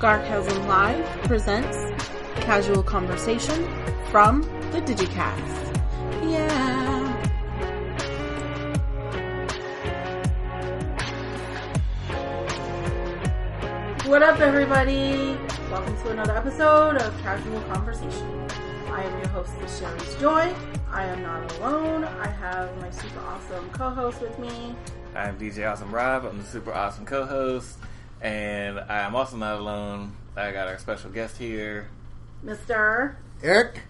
Scarcasm Live presents Casual Conversation from the Digicast. Yeah. What up, everybody? Welcome to another episode of Casual Conversation. I am your hostess, Sherry's Joy. I am not alone. I have my super awesome co-host with me. I'm DJ Awesome Rob. I'm the super awesome co-host. And I'm also not alone. I got our special guest here. Mr. Eric.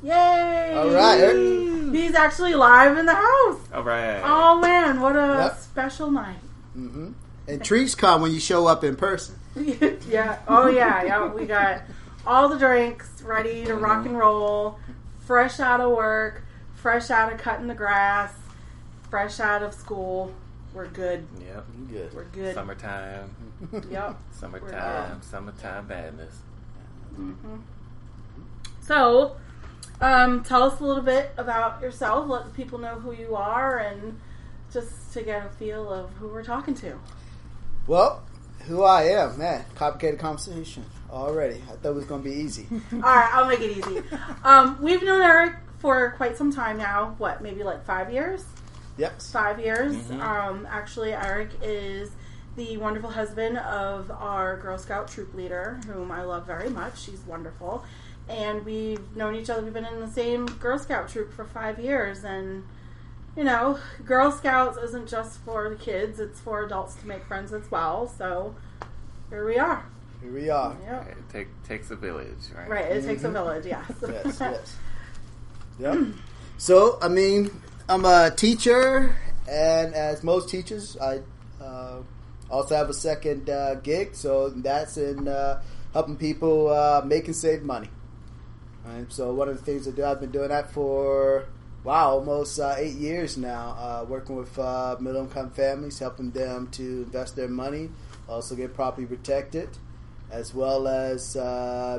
Yay! All right, Eric. He's actually live in the house. All right. Oh, man. What a special night. Mm-hmm. And treats come when you show up in person. Yeah. Oh, yeah. Yeah. We got all the drinks ready to rock and roll. Fresh out of work. Fresh out of cutting the grass. Fresh out of school. We're good. Yep. Good. We're good. Summertime. Yep. Summertime madness. Mm-hmm. So, tell us a little bit about yourself. Let the people know who you are, and just to get a feel of who we're talking to. Well, who I am, man. Complicated conversation already. I thought it was going to be easy. All right, I'll make it easy. We've known Eric for quite some time now. What, maybe like 5 years? Yep. 5 years. Mm-hmm. Actually, Eric is the wonderful husband of our Girl Scout troop leader, whom I love very much. She's wonderful. And we've known each other. We've been in the same Girl Scout troop for 5 years. And, you know, Girl Scouts isn't just for the kids. It's for adults to make friends as well. So, here we are. Here we are. Yep. It takes a village, right? Right, it takes a village, yes. Yes. Yep. So, I mean, I'm a teacher, and as most teachers, I also have a second gig, so that's in helping people make and save money. Right? So one of the things I do, I've been doing that for, almost 8 years now, working with middle-income families, helping them to invest their money, also get properly protected, as well as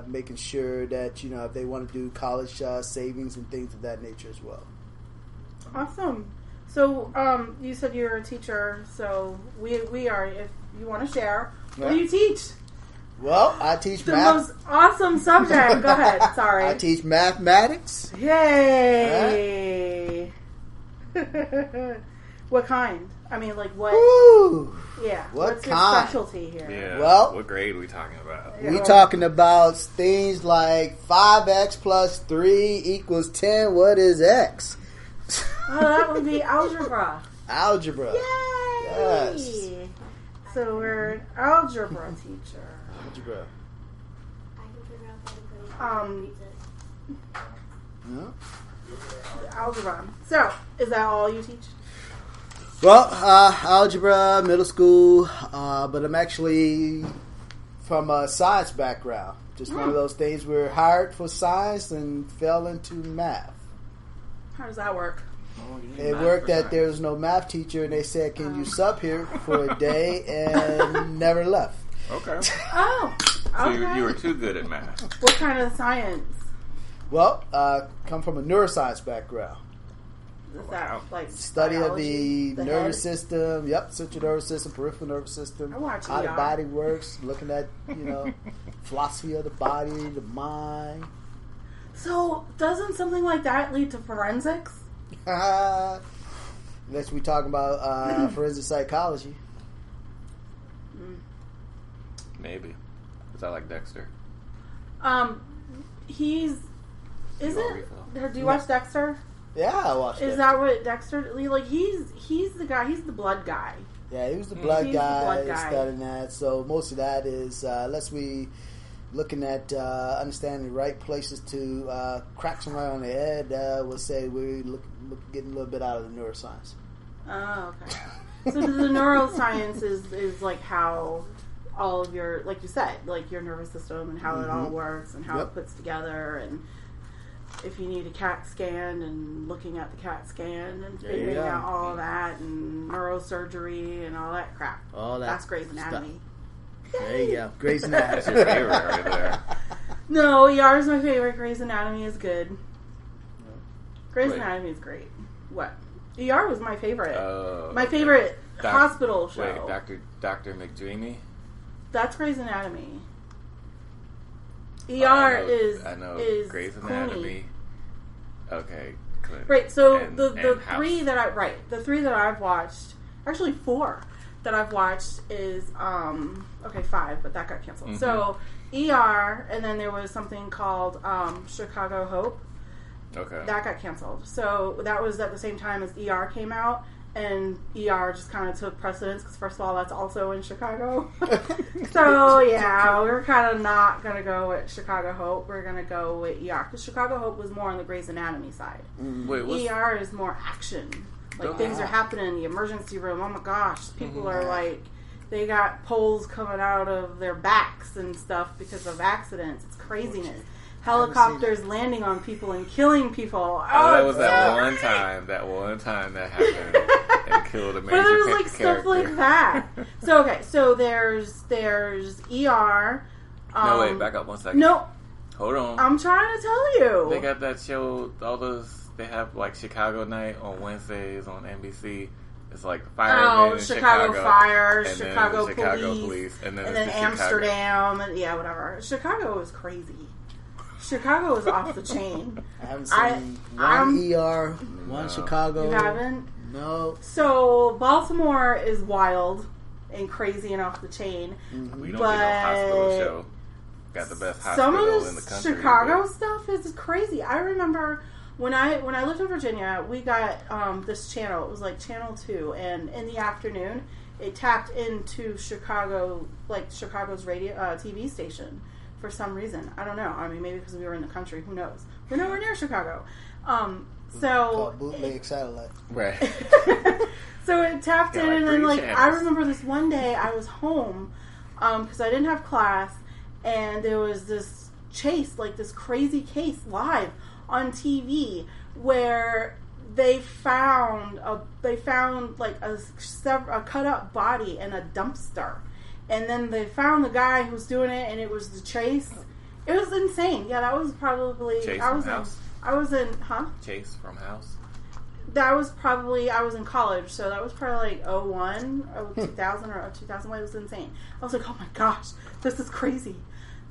making sure that, you know, if they want to do college savings and things of that nature as well. Awesome. So, you said you're a teacher, so we are, if you want to share, what do you teach? Well, I teach the math. most awesome subject. Go ahead, sorry. I teach mathematics. Yay! What kind? I mean, like what? Woo! Yeah. What What's kind? your specialty here? Yeah. Well, what grade are we talking about? Yeah. We talking about things like 5x plus 3 equals 10. What is x? Oh, that would be algebra. Algebra. Yay! Yes. So we're an algebra teacher. Algebra. Yeah. Algebra. So, is that all you teach? Well, algebra, middle school, but I'm actually from a science background. Just one of those things we're hired for science and fell into math. How does that work? It worked that there was no math teacher, and they said, "Can you sub here for a day?" and never left. Okay. Oh, So okay. you were too good at math. What kind of science? Well, come from a neuroscience background. Is that like Study biology, of the head? nervous system. Yep, central nervous system, peripheral nervous system. I watch how the ER. body works. Looking at, you know, philosophy of the body, the mind. So, doesn't something like that lead to forensics? Unless we talking about forensic psychology. Maybe. Because I like Dexter. He's isn't. refill? Do you watch Dexter? Yeah, I watched Is that what Dexter? Like he's the guy. He's the blood guy. Yeah, he was the blood He's the guy, blood guy. studying that. So most of that is unless we looking at understanding the right places to crack somebody on the head, we'll say we're getting a little bit out of the neuroscience. Oh, okay. So the neuroscience is like how all of your, like you said, like your nervous system and how it all works and how it puts together, and if you need a CAT scan and looking at the CAT scan and figuring out all of that and neurosurgery and all that crap. All that. That's Grey's Anatomy. There you go. Grey's Anatomy. That's your favorite right there. No, ER is my favorite. Grey's Anatomy is good. Grey's Wait. Anatomy is great. What? ER was my favorite. My okay. favorite hospital show. Wait, Dr. McDreamy? That's Grey's Anatomy. ER I know is Grey's Clooney. Anatomy. Okay. Right, so And the House. three that I've watched, actually 4 that I've watched is 5, but that got canceled. Mm-hmm. So ER, and then there was something called Chicago Hope. Okay. That got canceled. So that was at the same time as ER came out, and ER just kind of took precedence because first of all, that's also in Chicago. So yeah, we're kind of not gonna go with Chicago Hope. We're gonna go with ER because Chicago Hope was more on the Grey's Anatomy side. Wait, ER is more action. Like things are happening in the emergency room. Oh my gosh, people are like, they got poles coming out of their backs and stuff because of accidents. It's craziness. Helicopters landing on people and killing people. Oh, that was that one time that happened and killed a major but there's like character. stuff like that. So there's ER. No, wait, back up 1 second. No, Hold on. I'm trying to tell you. They got that show, they have like Chicago Night on Wednesdays on NBC. It's like the firemen in Chicago Fire, and Chicago then the Chicago Police, and then Amsterdam, and yeah, whatever. Chicago is crazy. Chicago is off the chain. I haven't seen one ER, one Chicago. You haven't? No. So Baltimore is wild and crazy and off the chain. We don't get no hospital show. Got the best hospital some of in the this country. Chicago stuff is crazy. I remember when I lived in Virginia, we got this channel. It was like Channel 2, and in the afternoon, it tapped into Chicago's radio TV station for some reason. I don't know. I mean, maybe because we were in the country. Who knows? We're nowhere near Chicago. So bootleg satellite. Right. So it tapped in, and then I remember this one day I was home because I didn't have class, and there was this chase, this crazy case live on TV where they found a cut up body in a dumpster, and then they found the guy who was doing it, and it was the chase. It was insane. Yeah, that was probably Chase I from was House? I was in Chase from House. That was probably, I was in college, so that was probably 2000 or 2000. It was insane. I was like, oh my gosh, this is crazy.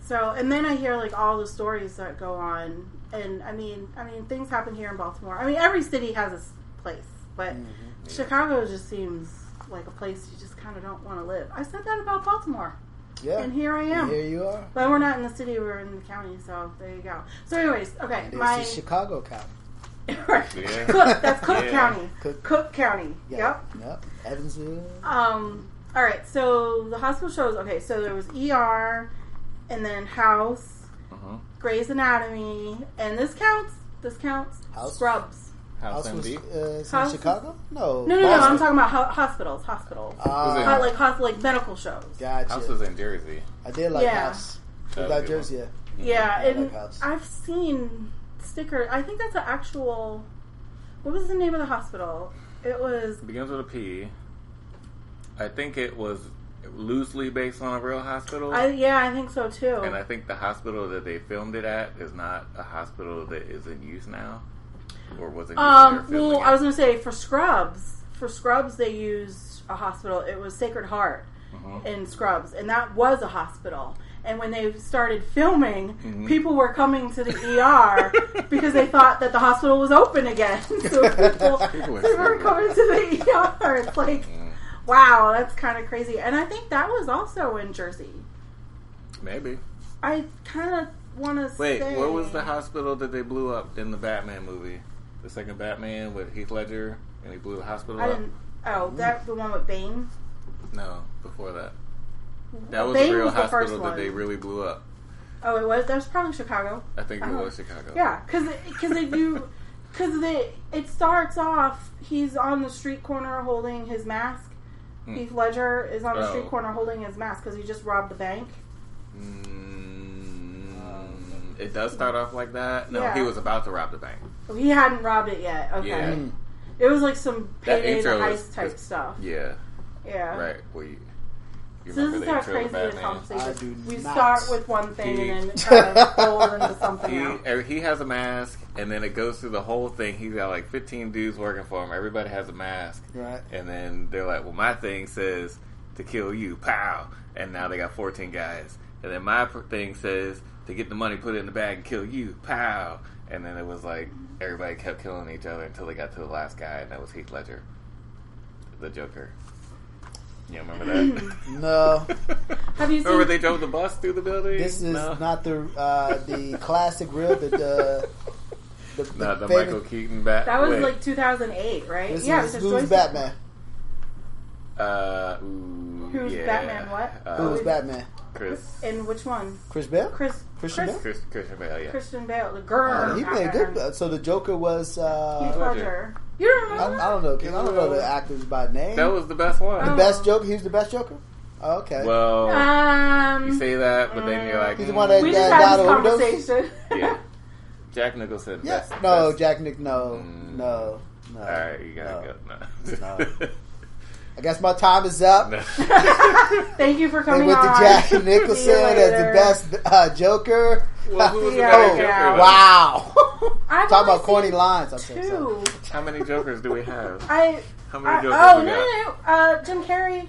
So, and then I hear all the stories that go on, and I mean, things happen here in Baltimore. I mean, every city has its place, but Chicago just seems like a place you just kind of don't want to live. I said that about Baltimore. Yeah. And here I am. And here you are. But we're not in the city, we're in the county, so there you go. So anyways, okay. This is Chicago County. Right. Yeah. That's Cook County. Cook County. Yep. Evansville. All right. So the hospital shows. Okay. So there was ER, and then House, Grey's Anatomy, and this counts. House? Scrubs. House MD. Was in Chicago? No. No. I'm talking about hospitals. Like medical shows. Gotcha. House was in Jersey. I did like House. That Got was Jersey. Yeah, and like House. I've seen stickers. I think that's an actual. What was the name of the hospital? It was. It begins with a P. I think it was loosely based on a real hospital. I think so too. And I think the hospital that they filmed it at is not a hospital that is in use now, or was in use. Well, I was going to say for Scrubs, they used a hospital. It was Sacred Heart in Scrubs, and that was a hospital. And when they started filming, people were coming to the ER because they thought that the hospital was open again. So people were coming to the ER. It's like, wow, that's kind of crazy. And I think that was also in Jersey. Maybe. I kind of want to say... Wait, where was the hospital that they blew up in the Batman movie? The second Batman with Heath Ledger, and he blew the hospital up? That the one with Bane? No, before that. That was Bane a real was the hospital first that one. they really blew up. Oh, it was? That was probably Chicago. I think it was Chicago. Yeah, because it starts off, he's on the street corner holding his mask. Heath Ledger is on the street corner holding his mask because he just robbed the bank. It does start off like that. No, Yeah. he was about to rob the bank. He hadn't robbed it yet. Okay. Yeah. It was like some That payday the intro heist type stuff. Yeah. Yeah. Right. Well, you So this remember is the how intro crazy of this Batman? conversation is. We not. start with one thing and then kind of roll into something else. He has a mask, and then it goes through the whole thing. He's got 15 dudes working for him. Everybody has a mask. Right. And then they're like, well, my thing says to kill you. Pow! And now they got 14 guys. And then my thing says to get the money, put it in the bag, and kill you. Pow! And then it was like everybody kept killing each other until they got to the last guy, and that was Heath Ledger, the Joker. You remember that? No. Have you seen? Remember they drove the bus through the building? This is not the classic real. The not the famous, Michael Keaton Bat. That was like 2008, right? This yeah. is who's Batman? Who's yeah. Batman? What? Who's Batman? Chris. And which one? Chris Bale? Christian Bale? Christian Bale, yeah. Christian Bale, the girl. He played good. So the Joker was. Heath Ledger. You don't remember? I don't know. I don't know the actors by name. That was the best one. The best Joker. He was the best Joker. Oh, okay. Well, you say that, but then you're like, he's the one that we just got had this overdose. conversation. Yeah. Jack Nicholson. Yes. Best, No, best. Jack Nick. No. All right, you gotta go. No. I guess my time is up. No. Thank you for coming And with the on. Jack See Nicholson you as the best Joker. Well, who was the Yeah, better yeah. Joker? Though? Wow. I've Talking only about corny seen lines. I'm saying two. How many Jokers do we have? I How many Jokers oh we no, got? Jim Carrey.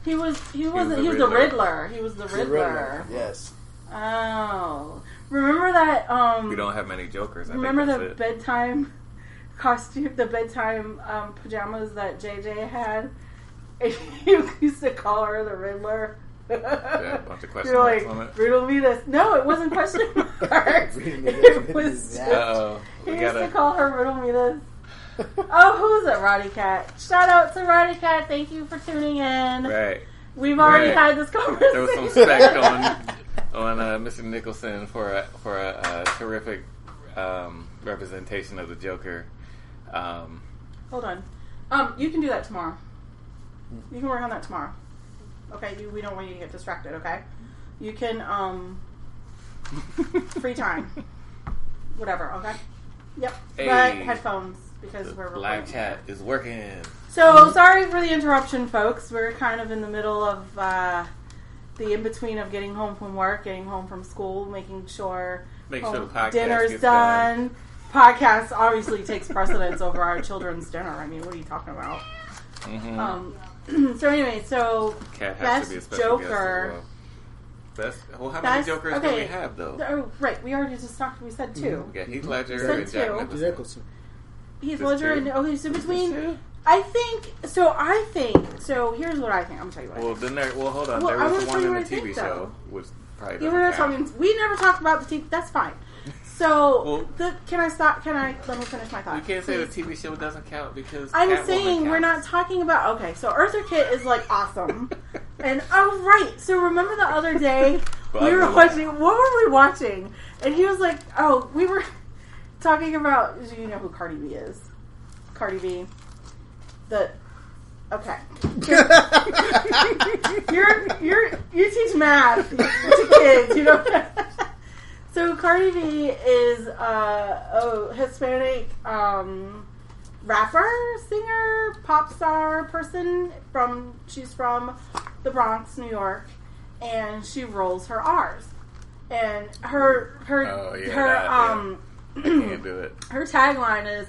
He was the Riddler. Riddler. He was the Riddler. Yes. Oh, remember that? We don't have many Jokers. Remember the the bedtime costume, the bedtime pajamas that JJ had? And you used to call her the Riddler. Yeah, a bunch of question You're marks like, on it. riddle me this. No, it wasn't question marks. It was. Uh-oh. He used to call her riddle me this. Oh, who's it? Roddy Cat. Shout out to Roddy Cat. Thank you for tuning in. Right. We've already Right. had this conversation. There was some spec on Mr. Nicholson for a terrific representation of the Joker. Hold on. You can do that tomorrow. You can work on that tomorrow. Okay, we don't want you to get distracted, okay? You can, free time. Whatever, okay? Yep. Hey. But headphones, because The we're live recording. chat is working. So, sorry for the interruption, folks. We're kind of in the middle of, the in-between of getting home from work, getting home from school, making sure the podcast dinner's gets done. Podcast obviously takes precedence over our children's dinner. I mean, what are you talking about? Mm-hmm. So anyway, Cat has best to be a special Joker. guest as well. How many Jokers do we have, though? Oh, right, we already just talked. We said two. We got Heath Ledger said and Jack two. Nicholson. Heath Just Ledger two? and okay, so between Two? I think. So here's what I think. I'm gonna tell you what. Well, then hold on. Well, There I'm was gonna the tell one you in what the I TV think, show, though. which probably You were not doesn't talking. We never talked about the TV. That's fine. So Well, can I stop? Can I let me finish my thought? You can't say the please? TV show doesn't count because I'm Catwoman saying we're not counts. talking about. Okay, so Eartha Kitt is like awesome, and oh right. So remember the other day we were watching. What were we watching? And he was like, "Oh, we were talking about." You know who Cardi B is? Cardi B. Okay. You teach math to kids, you know. So Cardi B is a Hispanic rapper, singer, pop star person she's from the Bronx, New York, and she rolls her R's. And her I can't do it. her tagline is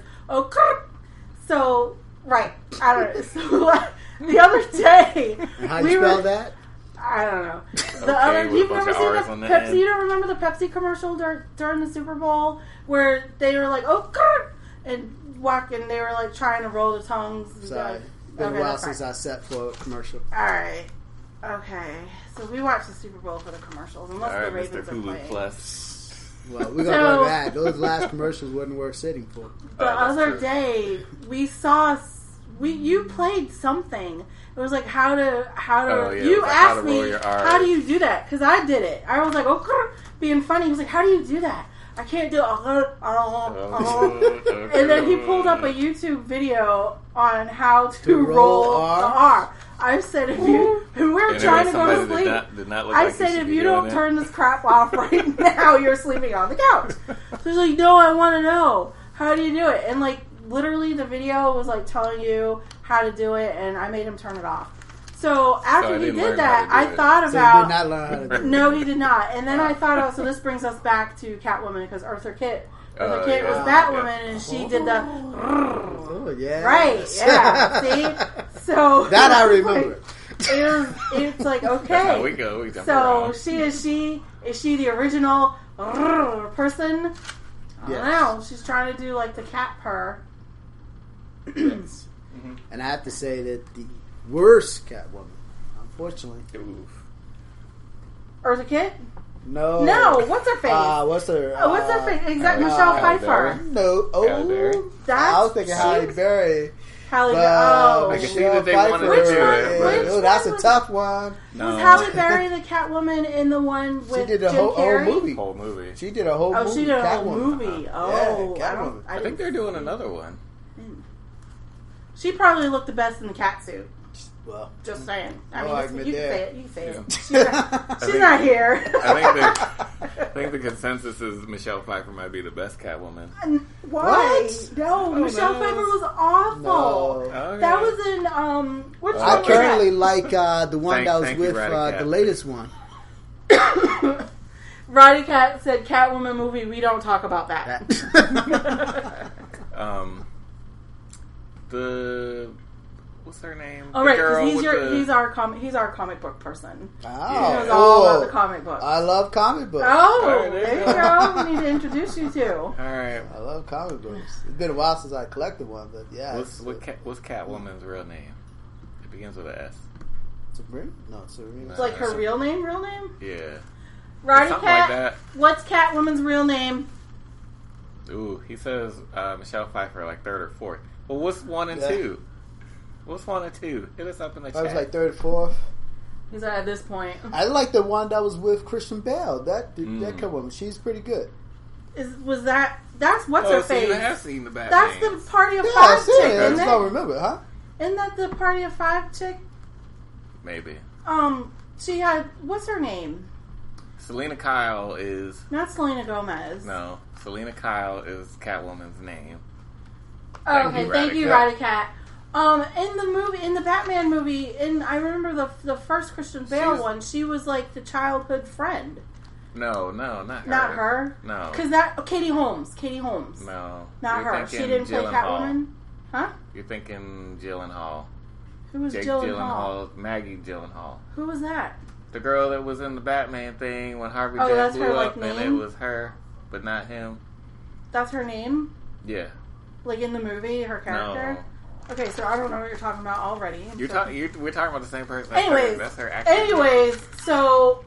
so right. I don't know. So the other day How do you spell that? I don't know. Okay, with You've a bunch never of seen R's the on the Pepsi? end. You don't remember the Pepsi commercial during the Super Bowl where they were like, and they were like trying to roll the tongues. Sorry. Been a while since I sat for a commercial. Alright. Okay. So we watch the Super Bowl for the commercials, unless All right, the Ravens Mr. are Hulu playing. Plus. Well, we're going to go to that. Those last commercials wasn't worth sitting for. The that's other true. day, you played something. It was like how to. Oh, yeah, it you was like how to asked roll me your R's. how do you do that? Because I did it. I was like, being funny. He was like, how do you do that? I can't do it. And then he pulled up a YouTube video on how to roll the R. I said, if you, and we were And trying to there go was to somebody sleep. did not look I like said, should if be you doing don't it. turn this crap off right now, you're sleeping on the couch. So he's like, no, I want to know. How do you do it? And like, literally the video was like telling you how to do it, and I made him turn it off. So after I he didn't did learn that, how to I do thought So you about... did not learn how to do it. No, he did not. And then I thought, so this brings us back to Catwoman, because Eartha Kitt was Batwoman, and she did the... Oh, yeah. Right, yeah. See? So... That I remember. It's like, okay. That's how we go. We jump So around. she Is she the original person? I don't know. She's trying to do like the cat purr. Yes. And I have to say that the worst Catwoman, unfortunately. Oof. Eartha Kitt? No. What's her face? What's her face? Exactly, Michelle Pfeiffer. No. Oh, I was thinking Halle Berry. Halle Berry. Oh. I can see that they wanted to do it. Oh, that's a tough one. No. Was Halle Berry the Catwoman in the one with She did a Jim whole Carrey? movie. She did a whole movie. Oh, she did a whole Catwoman. movie. Oh, Yeah, Catwoman. I think they're doing another one. She probably looked the best in the cat suit. Well, Just saying. I no mean, argument you can there. say it. You can say Yeah. it. She's not here. I think the consensus is Michelle Pfeiffer might be the best Catwoman. Why? What? No, Michelle no. Pfeiffer was awful. No. Okay. That was in which one I was currently like the one that was Thank you, with Raddy the Cat. latest one. that? Roddy Cat said Catwoman movie. We don't talk about that. The what's her name? Oh The right, girl because with he's our comic book person. Oh, He knows all about the comic book. I love comic books. Oh, Alright, there you go. We need to introduce you to. All right. I love comic books. It's been a while since I collected one, but yeah. What's Catwoman's real name? It begins with an S. Sabrina? No, Sabrina. It's like her real name. Yeah. Roddy Something Cat. like that. What's Catwoman's real name? Ooh, he says Michelle Pfeiffer like third or fourth. Well, what's 1 and Yeah. 2? What's 1 and 2? Hit us up in the I chat. was like third, fourth. He's at this point. I like the one that was with Christian Bale. That Catwoman, she's pretty good. That's what's her so face? you have seen the Batman. That's the Party of Yeah, Five I see it. chick, I isn't just don't it? remember, huh? Isn't that the Party of Five chick? Maybe. She had what's her name? Selena Kyle is Not Selena Gomez. no. Selena Kyle is Catwoman's name. Oh, Thank okay, you, thank you, Roddy Roddy Cat. In the Batman movie, I remember the first Christian Bale was- one. She was like the childhood friend. No, not her. Not her. No. Because Katie Holmes. No. Not You're her. She thinking didn't play Gyllenhaal. Catwoman. Huh? You're thinking Gyllenhaal. Who was Jake Gyllenhaal? Maggie Gyllenhaal. Who was that? The girl that was in the Batman thing when Harvey Oh, Dent that's blew her, up like, and it name? was her, but not him. That's her name? Yeah. Like in the movie, her character? No. Okay, so I don't know what you're talking about already. We're talking about the same person. Anyways, That's her actress. So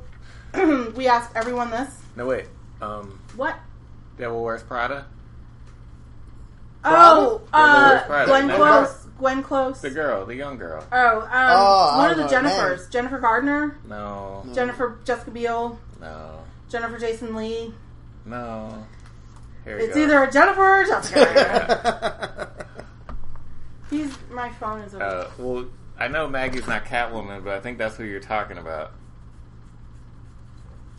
we asked everyone this. No, wait. What? Devil Wears Prada? Oh, Prada. Glenn That Close. Glenn Close. The girl, the young girl. One of the know her Jennifers. name. Jennifer Gardner. No. Jessica Biel. No. Jennifer Jason Leigh. No. Here you It's go. either a Jennifer or Jessica. My phone is over. Well, I know Maggie's not Catwoman, but I think that's who you're talking about.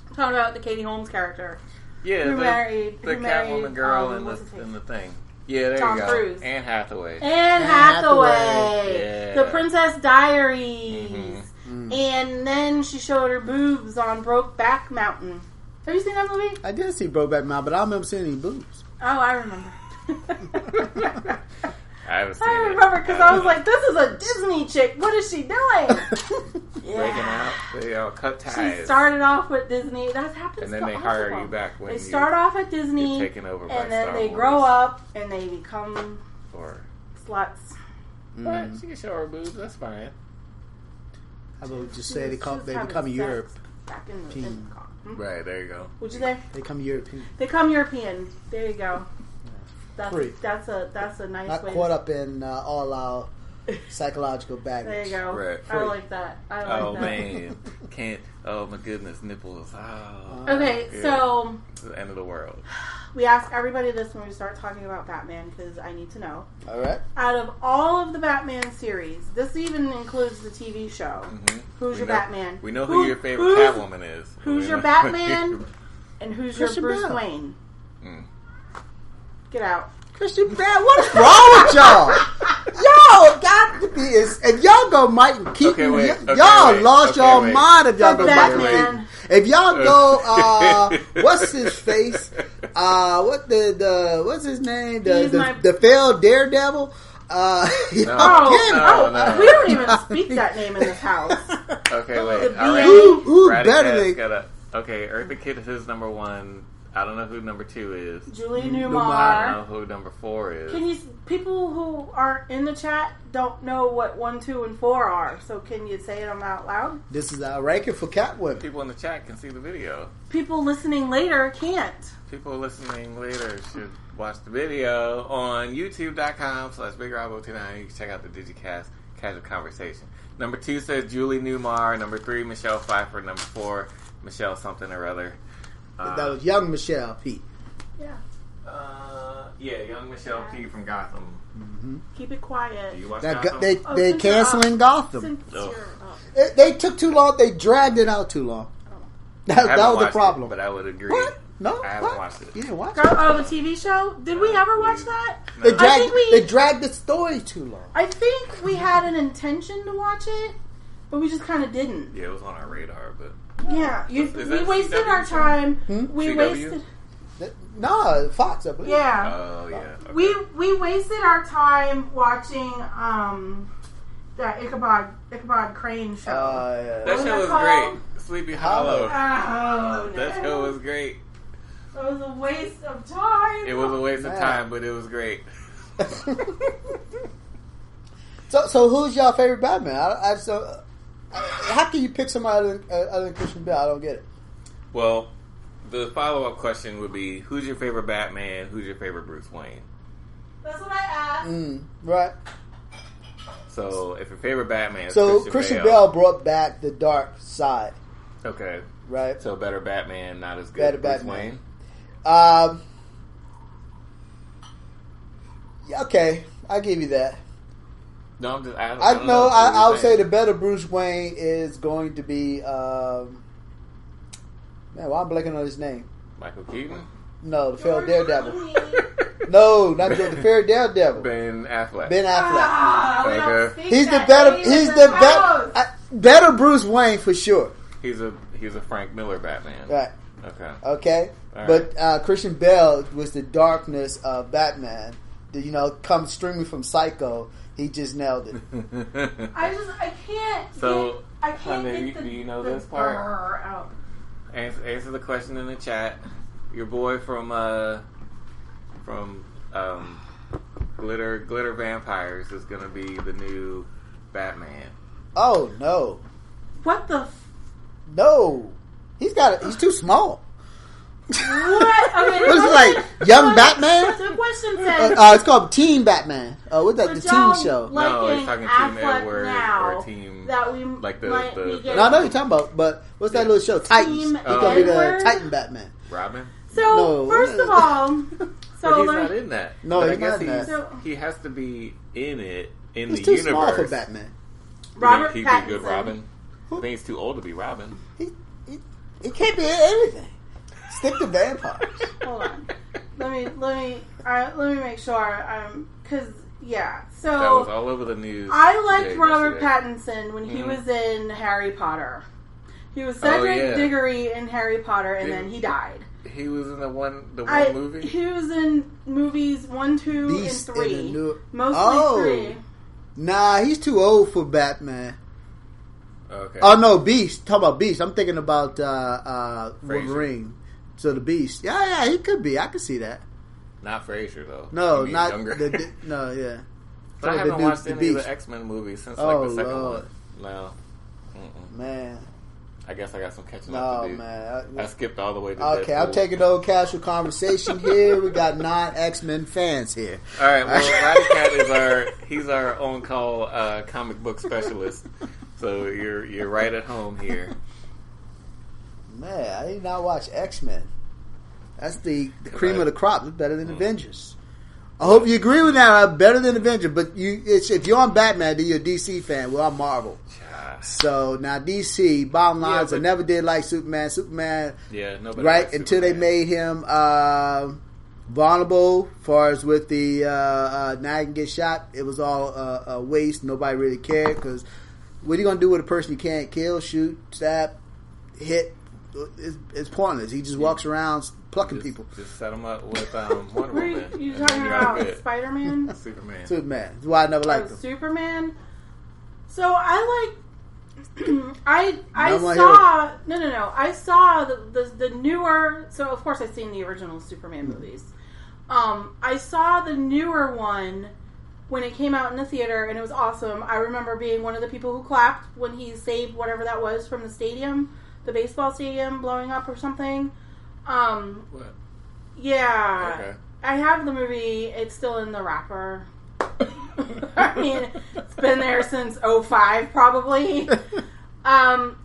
I'm talking about the Katie Holmes character. Yeah, Who the married Catwoman girl in what's his face? the thing. Yeah, there Tom you go. Cruise. Anne Hathaway. Anne Hathaway. Yeah. The Princess Diaries. Mm-hmm. And then she showed her boobs on Brokeback Mountain. Have you seen that movie? I did see Brokeback Mountain, but I don't remember seeing any boobs. Oh, I remember. I haven't seen I it. remember because I was like, this is a Disney chick. What is she doing? Breaking out. They all cut ties. She started off with Disney. That happens And then to they all hire of them. you back when They you start off at Disney, get taken over by and then Star they Wars. grow up and they become Or, sluts. but she can show her boobs. That's fine. How about we just say they She was become having Europe? sex back in the car. Right, there you go. What'd you say? They become European. They come European. There you go. Free. That's a nice Not way. caught up in all our psychological baggage. There you go. Right. I like that. I like Oh that. man, can't. Oh my goodness, nipples. Oh. Okay, Yeah. so It's the end of the world. we ask everybody this when we start talking about Batman because I need to know. All right. Out of all of the Batman series, this even includes the TV show. Mm-hmm. Who's your Batman? We know who your favorite Catwoman is. Who's We your know- Batman? And who's Christian your Bruce Bale. Wayne? Mm. Get out. Christian Bale, what's wrong with y'all? Y'all got to be. If y'all go Mike and keep Okay, wait, okay, y'all wait, lost okay, y'all wait. mind if y'all Fuck go Mike and Batman. keep. If y'all go, what's his face? What's his name? The failed Daredevil. No, We We don't even speak that name in this house. Okay, wait. The All right. Who Ratty better Cat's than gotta Okay, Eartha Kitt is number 1. I don't know who number 2 is. Julie I Newmar. don't know who number 4 is. Can you? People who aren't in the chat don't know what 1, 2, and 4 are. So can you say them out loud? This is our ranking for Catwoman. People in the chat can see the video. People listening later can't. People listening later should watch the video on youtube.com/BigRobo29. You can check out the Digicast Casual Conversation. Number 2 says Julie Newmar. Number 3, Michelle Pfeiffer. Number 4, Michelle something or other. That was young Michelle P. Yeah. Young Michelle P from Gotham. Mm-hmm. Keep it quiet. Do you watch Now, Gotham? they canceling Gotham. Since Oh. They took too long. They dragged it out too long. I That haven't was the watched problem. it, but I would agree. What? No, I haven't what? watched it. You didn't watch Girl, it? oh, the TV show? Did we ever watch that? No. They dragged the story too long. I think we had an intention to watch it, but we just kind of didn't. Yeah, it was on our radar, but Yeah, Is we that wasted CW our show? time. We CW? wasted. No, Fox, I believe. Yeah, oh yeah, okay. we wasted our time watching that Ichabod Crane show. that What was show was that great. called? Sleepy Hollow. Oh, That no. show was great. It was a waste of time. It was a waste of Man. time, but it was great. So who's your favorite Batman? How can you pick somebody other than Christian Bale? I don't get it. Well, the follow-up question would be: who's your favorite Batman? Who's your favorite Bruce Wayne? That's what I asked. Right. So, if your favorite Batman is So Christian Bale brought back the dark side, okay. right? So, better Batman, not as good Better as Bruce Batman. Wayne. Yeah, okay, I'll give you that. No, I'm just. I don't I know. know. What are you I would say saying? the better Bruce Wayne is going to be. Man, why I'm blanking on his name? Michael Keaton, No, the failed George Daredevil. Clooney. No, not the fair Daredevil. Ben Affleck. Ben Affleck. We don't Okay. speak He's the that better. name He's in the house. better Bruce Wayne for sure. He's a Frank Miller Batman. Right. Okay. Okay. All But Christian Bale was the darkness of Batman. Comes streaming from Psycho. He just nailed it. I can't. So, I can't honey, get do you know the this part? brr out. Answer the question in the chat. Your boy from Glitter Vampires is gonna be the new Batman. Oh no, What the? no! He's too small. What? Okay, What is it like? Young Batman? The question says. It's called Teen Batman. What's that? The y'all teen show. No, he's talking Team Affleck Edward now or Team that we like might be the getting. No, I know what you're talking about, but what's that little show? Titans. Team He's gonna be the Edward? Titan Batman. Robin. So No. first of all, But he's let me- not in that. No, But he's I guess not in that. So- he has to be in it in He's the too universe. small for Batman. Robert He'd Pattinson. be good Robin. I think he's too old to be Robin. He can't be in anything. Stick to vampires. Hold on. Let me make sure. Because yeah. So That was all over the news. I liked today, Robert yesterday. Pattinson when he Mhm. was in Harry Potter. He was Cedric yeah. Diggory in Harry Potter, and Didn't- then he died. He was in the one movie. He was in movies 1, 2, Beast and 3. in the new- Mostly Oh. 3. Nah, he's too old for Batman. Okay. Oh no, Beast. Talk about Beast. I'm thinking about Fraser. Wolverine. So the Beast. Yeah, he could be. I could see that. Not Frasier though. No, You mean not younger. no. Yeah. But I So haven't the watched any of Beast. the X-Men movies since Oh, like the second Lord. one. No. Mm-mm. Man, I guess I got some catching up no to do. man. I skipped all the way to Okay, I'm Deadpool. taking no casual conversation here. We got non-X-Men fans here. All right, well, Roddy Cat he's our own call comic book specialist. So you're right at home here. Man, I did not watch X-Men. That's the cream of the crop. It's better than Avengers. I hope you agree with that. Better than Avengers, but if you're on Batman, then you're a DC fan. Well, I'm Marvel. So now DC, bottom line is I never did like Superman. Superman, yeah, nobody right? likes Until they Superman. made him vulnerable, as far as with the now he can get shot. It was all a waste. Nobody really cared because what are you gonna do with a person you can't kill, shoot, stab, hit? It's pointless. He just walks around plucking people. Just set him up with Wonder Were Woman. you and talking then you're about good. Spider-Man? Superman. Superman. That's why I never liked him. Superman. So I like I saw no. I saw the newer. So of course I've seen the original Superman movies. I saw the newer one when it came out in the theater, and it was awesome. I remember being one of the people who clapped when he saved whatever that was from the stadium, the baseball stadium blowing up or something. What? Yeah. Okay. I have the movie. It's still in the wrapper. I mean, it's been there since 2005, probably.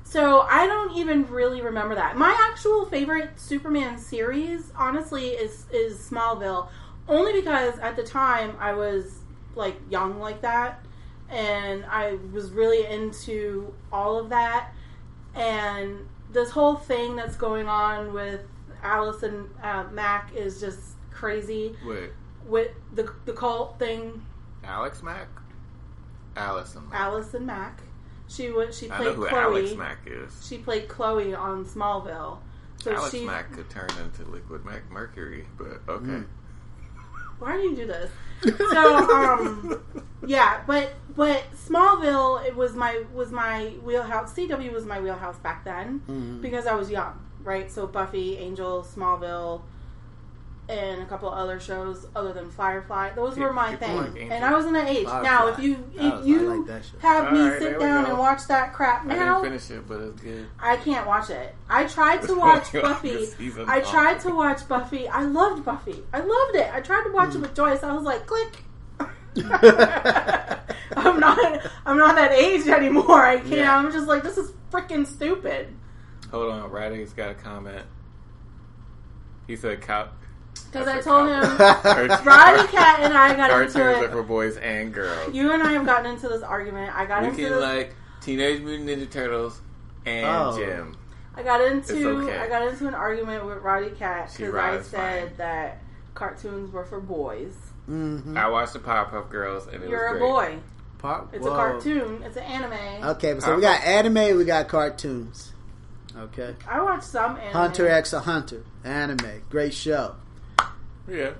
So I don't even really remember that. My actual favorite Superman series, honestly, is Smallville. Only because at the time I was like young like that, and I was really into all of that. And this whole thing that's going on with Alice and Mac is just crazy. Wait. With the cult thing. Alex Mack? Allison Mack. Allison Mack. She played I know who Chloe. Alex Mack is. She played Chloe on Smallville. So Alex Mack could turn into Liquid Mercury, but okay. Why do you do this? So, yeah, but Smallville, it was my wheelhouse. CW was my wheelhouse back then because I was young, right? So Buffy, Angel, Smallville, and a couple of other shows other than Firefly. Those were my thing, and I was in that age. Firefly. Now, if you like have me Alright, sit down and watch that crap I now, didn't finish it, but it's good. I can't watch it. I tried to watch Buffy. I tried to watch Buffy. I loved Buffy. I loved it. I tried to watch it with Joyce. I was like, click. I'm not that age anymore. I can't. Yeah. I'm just like, this is freaking stupid. Hold on, Roddy's got a comment. He said, Because I told him, Roddy Cat and I got cartoons into are it. for boys and girls. You and I have gotten into this argument. I got You into can this. like Teenage Mutant Ninja Turtles and Jim. I got into okay. I got into an argument with Roddy Cat She because I rides said fine. that cartoons were for boys. Mm-hmm. I watched the Powerpuff Girls and it You're was a great. boy. It's a cartoon. It's an anime. Okay, so we got anime, we got cartoons. Okay. I watch some anime. Hunter x a Hunter, anime, great show. Yeah.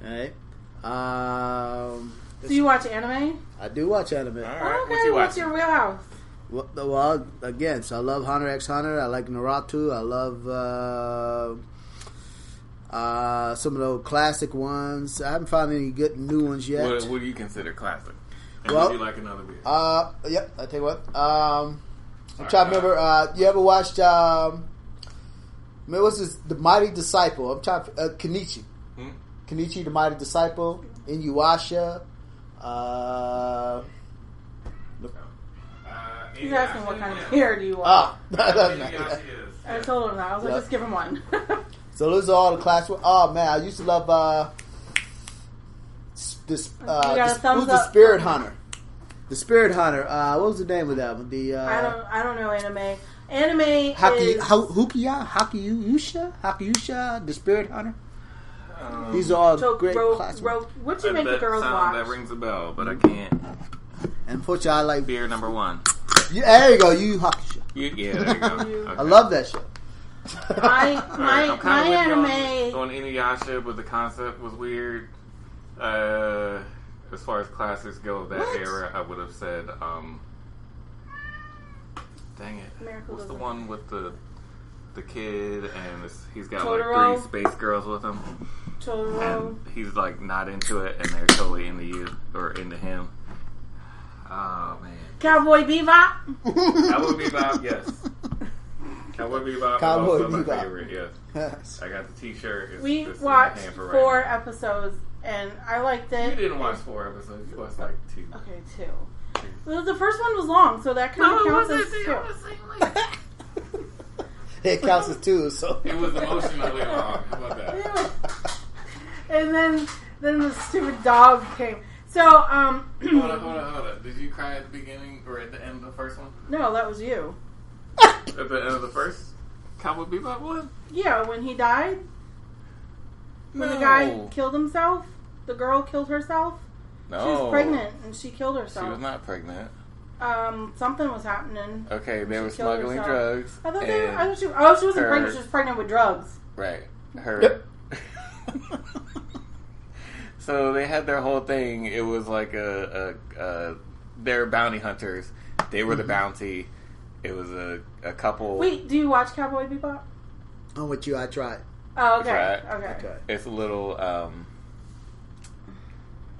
All right. Do you watch anime? I do watch anime. All right. Oh, okay. What you What's watching? your wheelhouse? Well, again, so I love Hunter x Hunter. I like Naruto. I love some of those classic ones. I haven't found any good new ones yet. What do you consider classic? And Well, would you like another beer? Yep. I tell you what. I'm trying to remember. You ever watched? What's this? The Mighty Disciple. I'm trying. Kenichi. Kenichi, the Mighty Disciple. Inuyasha. He's asking what kind of beer do you want. I told him that. I was like, just give him one. So those are all the classic ones. Oh man, I used to love the Spirit Hunter. The Spirit Hunter. What was the name of that one? I don't know anime. Anime is Hakuyusha, the Spirit Hunter. These are all great classics. What you make the girls watch? That rings a bell, but I can't. And unfortunately, I like Beer number one. Yeah, there you go. Yu Hakusho. Yeah, there you go. Okay. I love that show. My anime on Inuyasha, but the concept was weird. As far as classics go of that era, I would have said, dang it, what's the one with the kid and he's got Totoro? like 3 space girls with him, Totoro. and he's like not into it, and they're totally into you or into him. Oh man, Cowboy Bebop. Cowboy Bebop, yes. Cowboy Bebop is also my favorite, yes. I got the t-shirt. We watched 4 episodes, and I liked it. You didn't watch 4 episodes. You watched like 2. Okay, 2. Well, the first one was long, so that kind of counts as 2. It counts as 2, so. It was emotionally long. How about that? And then the stupid dog came. So, Hold on. Did you cry at the beginning or at the end of the first one? No, that was you. At the end of the first Cowboy Bebop one? Yeah, when he died. When the guy killed himself. The girl killed herself. No. She was pregnant and she killed herself. She was not pregnant. Something was happening. Okay, they were smuggling drugs. I thought she wasn't pregnant. She was pregnant with drugs. Right. Her. So they had their whole thing. It was like they're bounty hunters. They were the bounty. It was a couple. Wait, do you watch Cowboy Bebop? I'm with you. I tried. Oh, okay. Right. Okay. It's a little,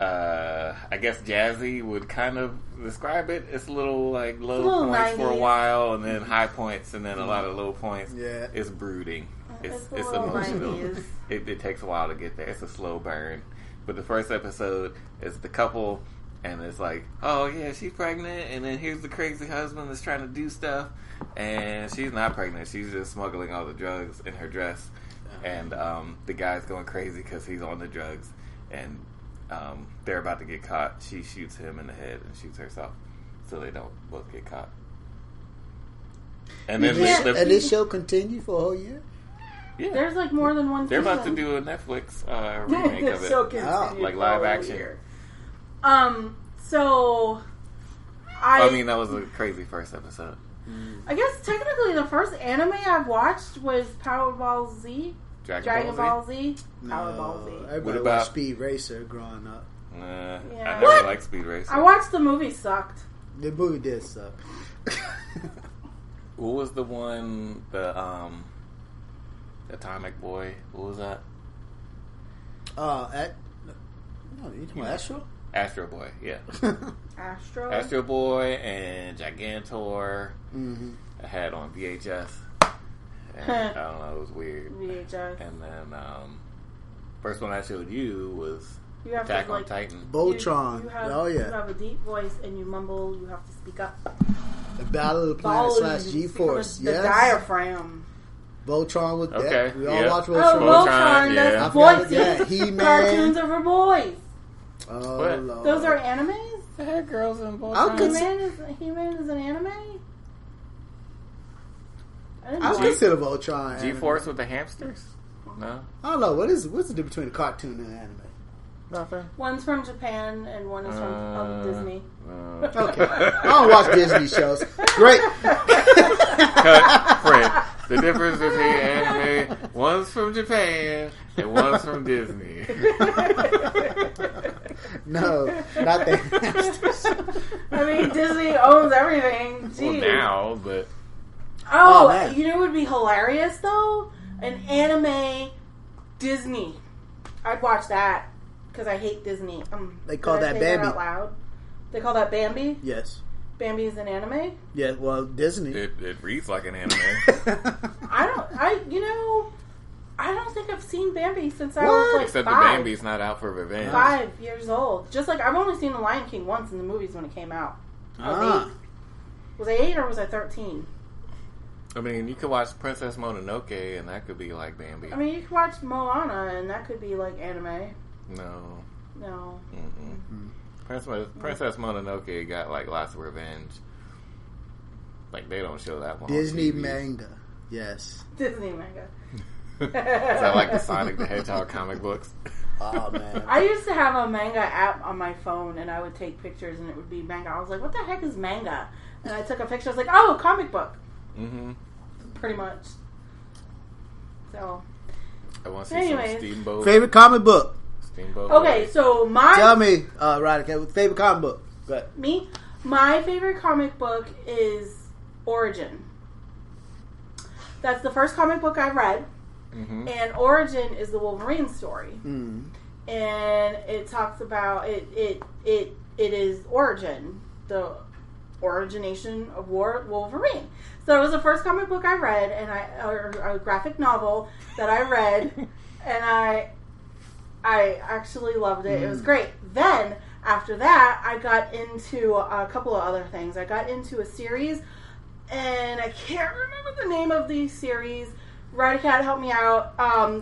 I guess jazzy would kind of describe it. It's a little like low points 90s. for a while, and then high points, and then a lot of low points. Yeah. It's brooding. It's a little emotional. 90s. It takes a while to get there. It's a slow burn. But the first episode is the couple, and it's like, oh yeah, she's pregnant, and then here's the crazy husband that's trying to do stuff, and she's not pregnant. She's just smuggling all the drugs in her dress. And the guy's going crazy because he's on the drugs, and they're about to get caught. She shoots him in the head and shoots herself, so they don't both get caught. And then And this show continued for a whole year? yeah, There's like more than one they're season. about to do a Netflix remake of it, So continued like for live a whole action. year. So I mean, that was a crazy first episode. I guess technically the first anime I've watched was Powerball Z. Dragon Ball Z. Powerball Z. Everybody What about- watched Speed Racer growing up. Yeah. I never liked Speed Racer. I watched the movie. Sucked. The movie did suck. What was the one? The Atomic Boy. What was that? No, you talking about Astro? Astro Boy. Yeah. Astro. Astro Boy and Gigantor. Mm-hmm. I had on VHS. And I don't know, it was weird. VHS. And then first one I showed you was You have Attack to on like. Titan. Voltron. You have, Oh You yeah. have a deep voice and you mumble. You have to speak up. The Battle of the Planet Volume. / G-Force. The Yes. diaphragm. Voltron was Okay, that. We all yeah. watched Oh, Voltron. Voltron. yeah. That's I forgot voices. that. He-Man. Cartoons are for boys. Oh, What? Lord. Those are animes. They had girls in both. I'll He-Man is an anime. I didn't I watch- consider Voltron anime. G-Force with the hamsters? No? I don't know. What's the difference between a cartoon and anime? Nothing. One's from Japan and one is from Disney. Okay. I don't watch Disney shows. Great. Cut. Frank. The difference between anime, one's from Japan and one's from Disney. No, not that. I mean, Disney owns everything. Well, Jeez. now, but Oh, man. You know what would be hilarious though? An anime Disney. I'd watch that because I hate Disney. They call did I that say Bambi. out loud? They call that Bambi. Yes. Bambi is an anime. Yeah. Well, Disney. it reads like an anime. I don't think I've seen Bambi since I was like Except 5. the Bambi's not out for revenge. 5 years old. Just like I've only seen The Lion King once in the movies when it came out. I was 8. Was I 8 or was I 13? I mean, you could watch Princess Mononoke and that could be like Bambi. I mean, you could watch Moana and that could be like anime. No. No. Mm-mm. Princess Mononoke got like lots of revenge. Like they don't show that one. Disney on TV. manga. Yes. Disney manga. Is that like the Sonic the Hedgehog comic books? Oh man. I used to have a manga app on my phone and I would take pictures and it would be manga. I was like, what the heck is manga? And I took a picture. I was like, oh, comic book. Mm-hmm. Pretty much. So. I want to see Anyways. some Steamboat. Favorite comic book. Steamboat. Okay, Willie. so my... Tell me, Ryder, favorite comic book. Go ahead. Me? My favorite comic book is Origin. That's the first comic book I read. Mm-hmm. And Origin is the Wolverine story. Mm. And it talks about... It is Origin. The origination of Wolverine. So it was the first comic book I read, and or a graphic novel that I read, and I actually loved it. It was great. Then after that, I got into a couple of other things. I got into a series, and I can't remember the name of the series. Radicat, help me out.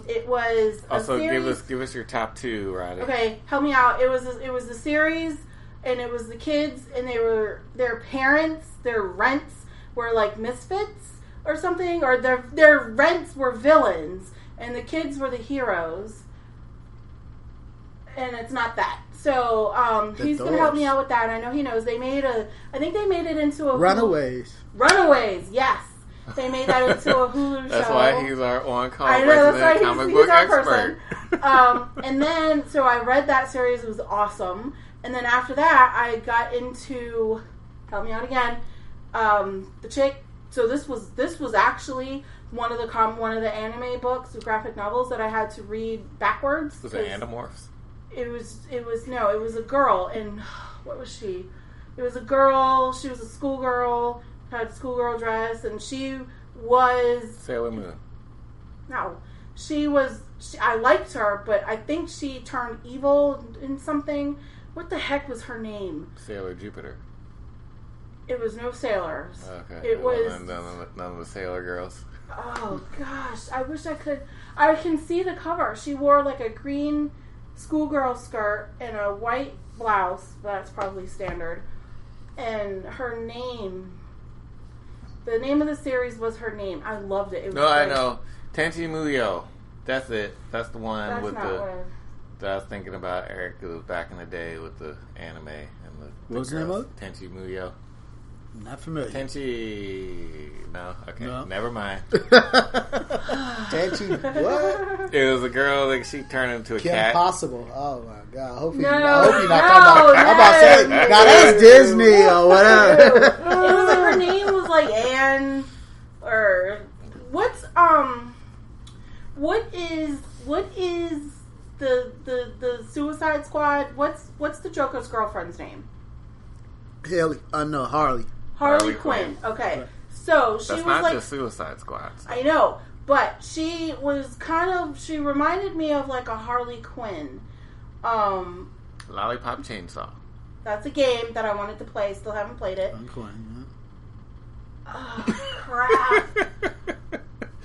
It was a Also, series. give us your top 2, Roddy. Okay, help me out. It was the series, and it was the kids, and their parents, their rents were like misfits or something, or their rents were villains, and the kids were the heroes. And it's not that. So he's gonna help me out with that. I know he knows. I think they made it into a Runaways. Runaways, yes. They made that into a Hulu show. That's why he's our on-call I know, that's why comic he's book our expert. person. And then, so I read that series. It was awesome. And then after that, I got into, help me out again, the chick so this was actually one of the anime books, the graphic novels that I had to read backwards. Was it Animorphs? It was a girl, and what was she? It was a girl. She was a schoolgirl, had a schoolgirl dress, and she was Sailor Moon. No, I liked her, but I think she turned evil in something. What the heck was her name? Sailor Jupiter. It was no sailors. Okay. It was none of the Sailor Girls. Oh gosh, I wish I could. I can see the cover. She wore like a green schoolgirl skirt and a white blouse. That's probably standard. And her name. The name of the series was her name. I loved it. It was I know. Tenchi Muyo. That's it. That's the one That's with not the. what That I was thinking about, Eric. It was back in the day with the anime and the. What was the name of it? Tenchi Muyo. Not familiar. Tenchi. No. Okay. No. Never mind. Tenchi. What? It was a girl that she turned into a Kim cat. Possible. Oh my god. I hope No, you're not talking about. no, I'm about to say, no. now that's Disney or whatever. It was like her name was like Anne or what is the Suicide Squad? What's the Joker's girlfriend's name? Harley. No, Harley. Harley Quinn. Okay. Right. So she That's was not like just Suicide Squad. I know, but she was she reminded me of like a Harley Quinn. Lollipop Chainsaw. That's a game that I wanted to play. Still haven't played it. Oh, crap.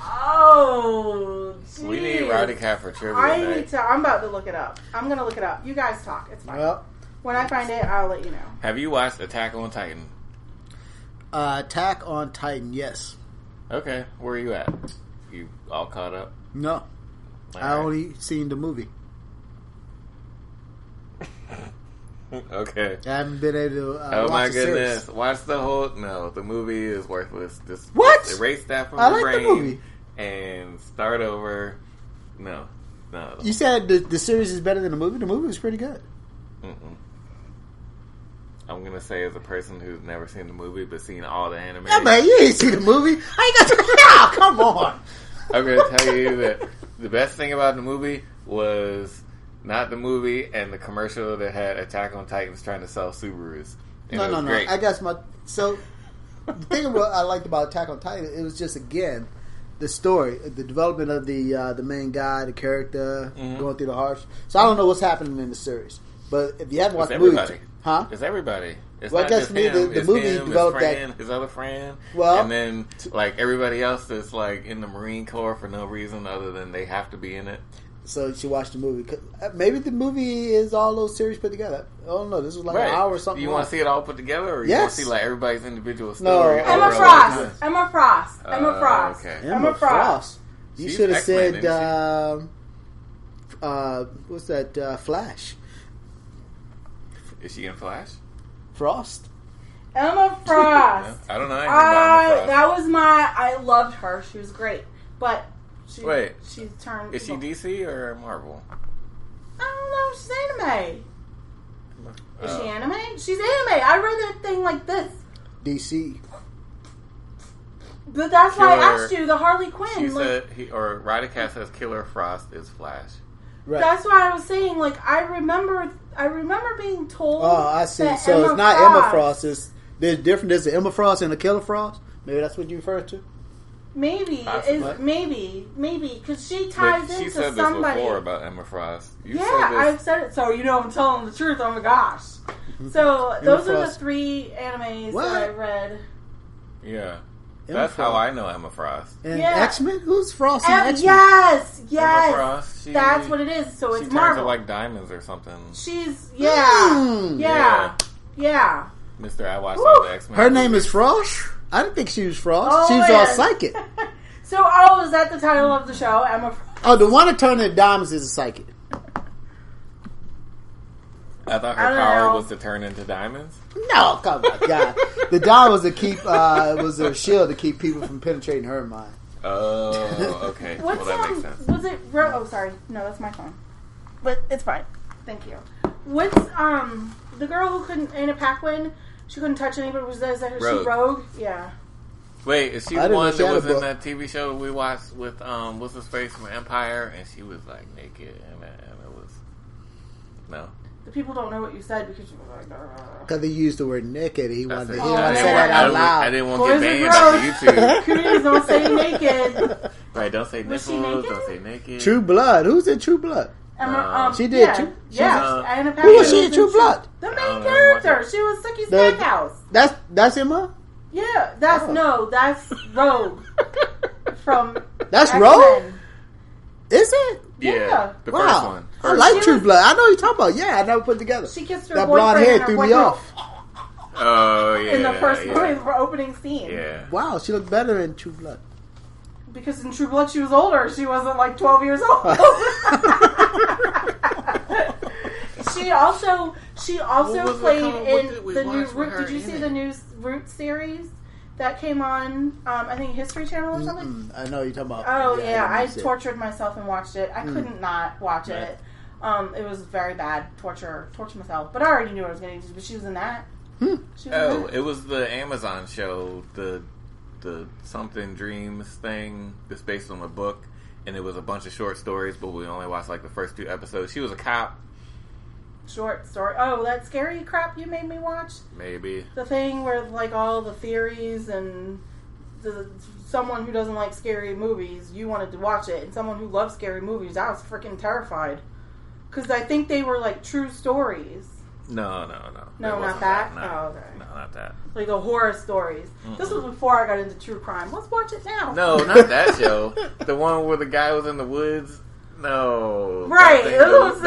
Oh, geez. We need Rowdy Cat for trivia I night. need to. I'm about to look it up. I'm going to look it up. You guys talk. It's fine. Well, When I find it, I'll let you know. Have you watched Attack on Titan? Attack on Titan. Yes. Okay, where are you at? You all caught up? No. All I right. only seen the movie. Okay. I haven't been able to Oh watch my the goodness! series. Watch the whole. No, the movie is worthless. Just What? Erase that from I your like the brain movie. and start over. No. You said the series is better than the movie? The movie was pretty good. Mm-mm. I'm gonna say, as a person who's never seen the movie but seen all the anime, Yeah, man, you ain't seen the movie. I ain't got to. No, come on. I'm gonna tell you that the best thing about the movie was not the movie and the commercial that had Attack on Titans trying to sell Subarus. And it was No. great. I guess so. The thing of what I liked about Attack on Titan, it was just again the story, the development of the main guy, the character going through the harsh. So I don't know what's happening in the series, but if you haven't watched the movie, huh? It's everybody. It's Well, I not guess just to me, him. the It's movie him, developed his friend, his other friend, Well, and then like everybody else that's like in the Marine Corps for no reason other than they have to be in it. So you should watch the movie. Maybe the movie is all those series put together. I don't know. This was like an hour or something. Do you want to see it all put together, or you Yes. want to see like everybody's individual story? No. over Emma a long Frost. time? Emma Frost. Emma Frost. Okay. Emma Frost. You She's should have X-Men, said, isn't what's that? Flash. Is she in Flash? Frost. Emma Frost. I don't know anything about Emma Frost. That was I loved her. She was great. But she turned. Is she DC or Marvel? I don't know. She's anime. Is she Oh. anime? She's anime. I read that thing like this. DC. But that's why I Killer- asked you, the Harley Quinn. She like, said, Ryder Cat says Killer Frost is Flash. Right. that's why I was saying, like, I remember being told. Oh, I see. that So it's Emma not Emma Frost. There's different. There's an Emma Frost and a Killer Frost. Maybe that's what you refer to. Maybe Possibly. maybe because she ties But she into said somebody. this before about Emma Frost. You Yeah, said this. I've said it. So I'm telling the truth. Oh my gosh. So those are the Frost. 3 animes What? that I read. Yeah. Emma That's how Frost. I know Emma Frost. And Yeah. X-Men? Who's Frost and X-Men? Yes. Emma Frost, That's what it is. So she it's turns Marvel. to like diamonds or something. She's Mm. yeah. Mister, I watched Woo. all the X-Men. Her name movies. is Frost? I didn't think she was Frost. Oh, she was man. all psychic. So is that the title of the show? Emma Frost. Oh, the one that turned into diamonds is a psychic. I thought I her don't power know. was to turn into diamonds. No, come on, God. The diamond was to keep, was a shield to keep people from penetrating her mind. Oh, okay. What's well, that makes sense. Was it? Oh, sorry. No, that's my phone. But it's fine. Thank you. What's the girl who couldn't Anna Paquin? She couldn't touch anybody. Was that Rogue. she Rogue? Yeah. Wait, is she I the didn't know one she that had a was in book. that TV show we watched with what's his face from Empire, and she was like naked, and it was no. The people don't know what you said because you were like, Because he used the word naked. He wanted to Oh, say that out loud. I didn't want Boys to get are banned off gross. YouTube. Please don't say naked. Right? Don't say Was she nipples. naked? Don't say naked. True Blood. Who's in True Blood? She did, Yeah, too. yeah. Anna Who was Paquin she in True Blood? The I main don't know, character. what's She was Sookie The- Stackhouse. That's Emma? Yeah, that's that's Rogue from. That's X-Men. Rogue? Is it? Yeah. the Wow. first one. I like She True was- Blood. I know what you're talking about. Yeah, I never put it together. She kissed her That boyfriend blonde hair and her threw me boyfriend off. Oh yeah. in the first yeah. movie, the opening scene. Yeah. Wow, she looked better in True Blood. Because in True Blood she was older. She wasn't like 12 years old. She also What was it played called? What in did we the new watch with Root. her Did you in see it? the new Root series that came on? I think History Channel or something. I know what you're talking about. Oh yeah, I didn't see it. tortured myself and watched it. I couldn't not watch it. It was very bad. Torture myself. But I already knew what I was going to do. But she was in that. She was in Oh, that. it was the Amazon show, the Something Dreams thing that's based on a book, and it was a bunch of short stories, but we only watched like the first 2 episodes. She was a cop, Short story. Oh, that scary crap you made me watch. maybe. The thing where like all the theories and someone who doesn't like scary movies, you wanted to watch it, and someone who loves scary movies, I was freaking terrified because I think they were like true stories. No. No, It not wasn't that. No. Oh, okay. No, not that. Like the horror stories. This was before I got into true crime. Let's watch it now. No, not that show. The one where the guy was in the woods. No. Right, That it was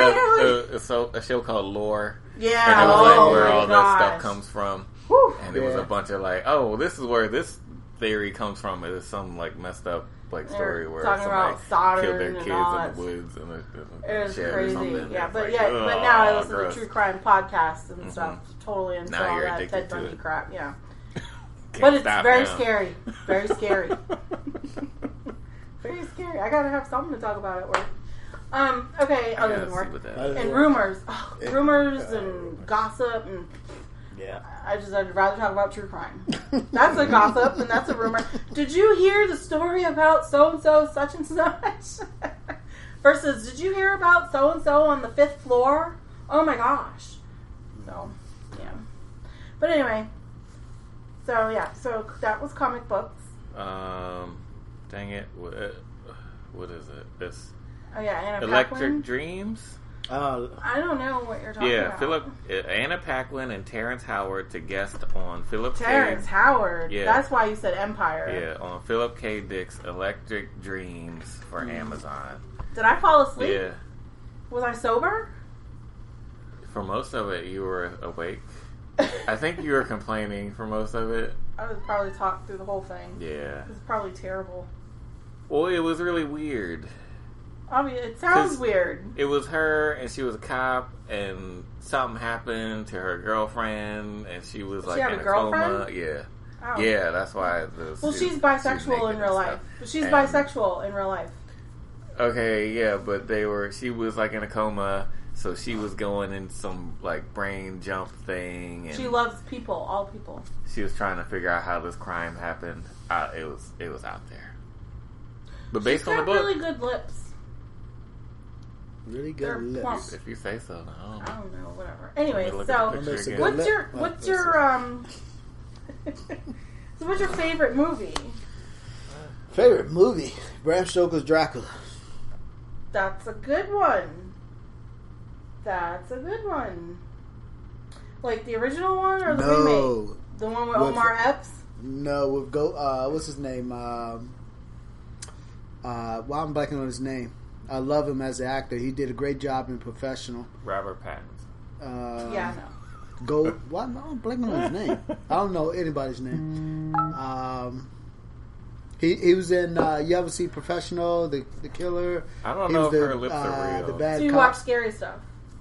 like- so a show called Lore. Yeah. And it was like where my all that gosh. stuff comes from. Whew. And it was Yeah. a bunch of like, oh, this is where this theory comes from. It is some like messed up like story where talking somebody about Saturn killed their and kids all in that. the woods in It a was shed or crazy. something. Yeah, It's but like, but now I listen gross. to true crime podcasts and stuff. Totally into Now all you're that addicted Ted to Bundy it. crap. Yeah, Can't but it's stop very now. scary. Very scary. Very scary. I gotta have something to talk about at work. Okay, I other gotta than see work. what that Other is. than And work. rumors. Oh, rumors and gossip and Yeah. I'd rather talk about true crime. That's a gossip and that's a rumor. Did you hear the story about so-and-so such and such? Versus, did you hear about so-and-so on the 5th floor? Oh my gosh. So, yeah. But anyway. So, yeah. So, that was comic books. Dang it. What is it? This Oh, yeah. Anna Electric Paquin. Dreams? I don't know what you're talking about. Anna Paquin and Terrence Howard to guest on Philip Terrence K. Howard. Yeah. That's why you said Empire. Yeah, on Philip K. Dick's Electric Dreams for Amazon. Did I fall asleep? Yeah. Was I sober? For most of it, you were awake. I think you were complaining for most of it. I was probably talked through the whole thing. Yeah. It was probably terrible. Well, it was really weird. It sounds 'Cause weird. It was her, and she was a cop, and something happened to her girlfriend, and she was like had in a a girlfriend? coma. Yeah. Oh. Yeah, that's why. Well, she's bisexual in real life. She's And- bisexual in real life. Okay, yeah, but she was like in a coma, so she was going in some like brain jump thing, and She loves people, all people. she was trying to figure out how this crime happened. It was out there, but based She's on the got book, really good lips. Really They're good lips. plump. if you say so, no. I don't know, whatever. Anyway, Look at so the picture Makes a again. good what's your lip. what's That's your so what's your favorite movie? Favorite movie? Bram Stoker's Dracula. That's a good one. That's a good one. Like the original one or the remake? No. The one with With- Omar Epps? No, with what's his name? Why I'm blanking on his name. I love him as an actor. He did a great job in Professional. Robert Pattinson. Yeah, I know. Why am I blanking on his name? I don't know anybody's name. He was in. You ever see Professional? The Killer. I don't He know if was her lips are real. The bad So you cop. watch scary stuff.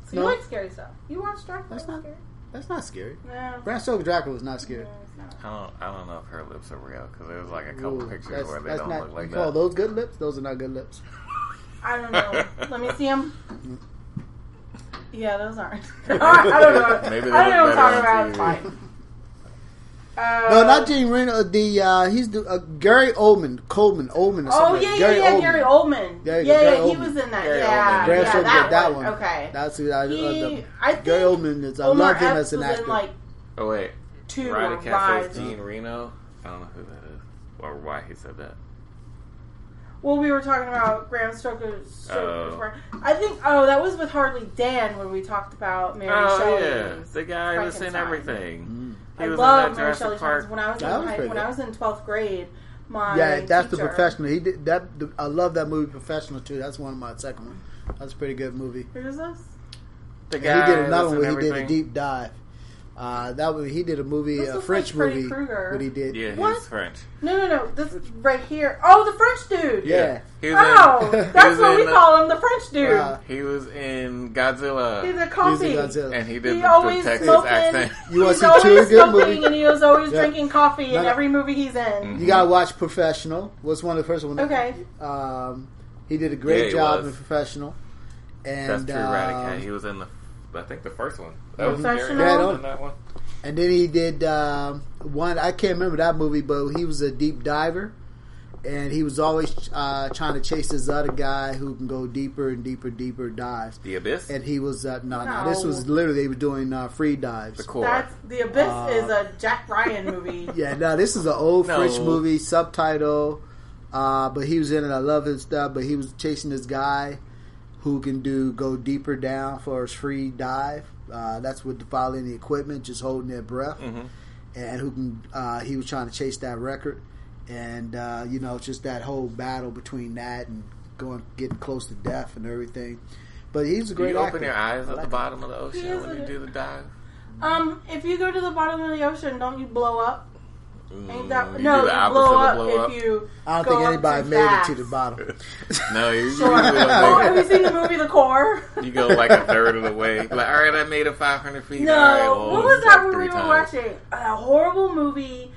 So No. you like scary stuff. You watch Dracula? That's not- scary? That's not scary. No. Bram Stoker's Dracula is not scary. No, it's not. I don't know if her lips are real because there was like a couple Ooh, pictures where they that's don't not, look like you call that. those good lips? Those are not good lips. I don't know. Let me see them. Yeah, those aren't. I don't know. Maybe they I don't know look what I'm better talking on about. It's TV. fine. No, not Gene Reno. He's Gary Coleman or something. Gary Oldman. Gary He Oldman. was in that. Gary Yeah, Oldman. that one. Okay. That's who I think Gary Oldman is. I Omar love him Epps as an was actor. in, like, Oh wait, 2 Roddy or Cat Rise. says Gene Reno. I don't know who that is or why he said that. Well, we were talking about Bram Stoker's show Oh. before. I think, that was with Harley Dan when we talked about Mary Shelley's the guy was in Frankenstein. everything. He I was love in that Mary Jurassic Shelley's Park. When I was in 12th grade, my that's the teacher, Professional. He did that. I love that movie, Professional too. That's one of my second one. That's a pretty good movie. Who is this? The And guy he did another was one in where he did a everything. deep dive. He did a movie, This a looks French like Freddy movie. Krueger. What he did. Yeah, What? he's French. No. This right here. Oh, the French dude. Yeah. He was Oh, in, that's what we in, call him, the French dude. He was in Godzilla, He's a coffee. and he did He the always Texas smoking. accent. You want He's to see two always good smoking, movies? and he was always Yeah. drinking coffee in No. every movie he's in. You gotta watch Professional. Was one of the first ones. Okay. He did a great he job was. in Professional. And That's true, Radicat. He was in I think the first one. That was Gary Professional. Oldman in that one. And then he did one. I can't remember that movie, but he was a deep diver, and he was always trying to chase this other guy who can go deeper and deeper dives. The Abyss. And he was no. No. This was literally they were doing free dives. The Core. That's The Abyss is a Jack Ryan movie. Yeah, no, this is an old No. French movie, subtitle. But he was in it. I love his stuff. But he was chasing this guy who can go deeper down for his free dive. That's with following the equipment, just holding their breath, and who can. He was trying to chase that record, and just that whole battle between that and getting close to death and everything. But he's a Do great you actor. open your eyes at like the bottom of the ocean He is when you a- do the dive? If you go to the bottom of the ocean, don't you blow up? Ain't that, You no, do the you opposite blow of up blow up. if you I don't go think up anybody too made fast. it to the bottom. No, you Sure. usually Oh, don't have you seen the movie The Core? make- you go like a third of the way. Like, all right, I made it 500 feet. No, All right, well, what was it's that like movie 3 we were times. watching? A horrible movie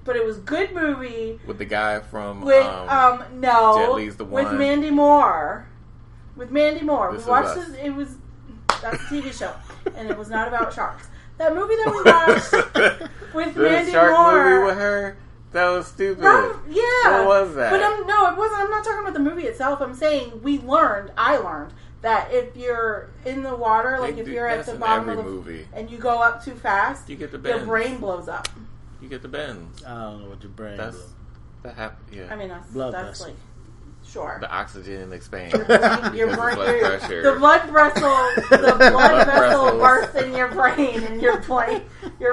but it was good movie With the guy from with Jet Li's The with One. Mandy Moore. With Mandy Moore, This we watched Is Us. this. It was that's a TV show, and it was not about sharks. That movie that we watched with the Mandy shark Moore. movie with her? That was stupid. Yeah. What was that? But no, it wasn't. I'm not talking about the movie itself. I'm saying I learned that if you're in the water, like if you're at That's the in bottom every of the movie. and you go up too fast, You get the your bends. brain blows up. You get the bends. I don't know what your brain That's is. that happens. Yeah. I mean, that's Blood that's vessel. like sure. The oxygen expands. Your Because brain, of blood pressure. the blood vessel vessels. bursts in your brain, and your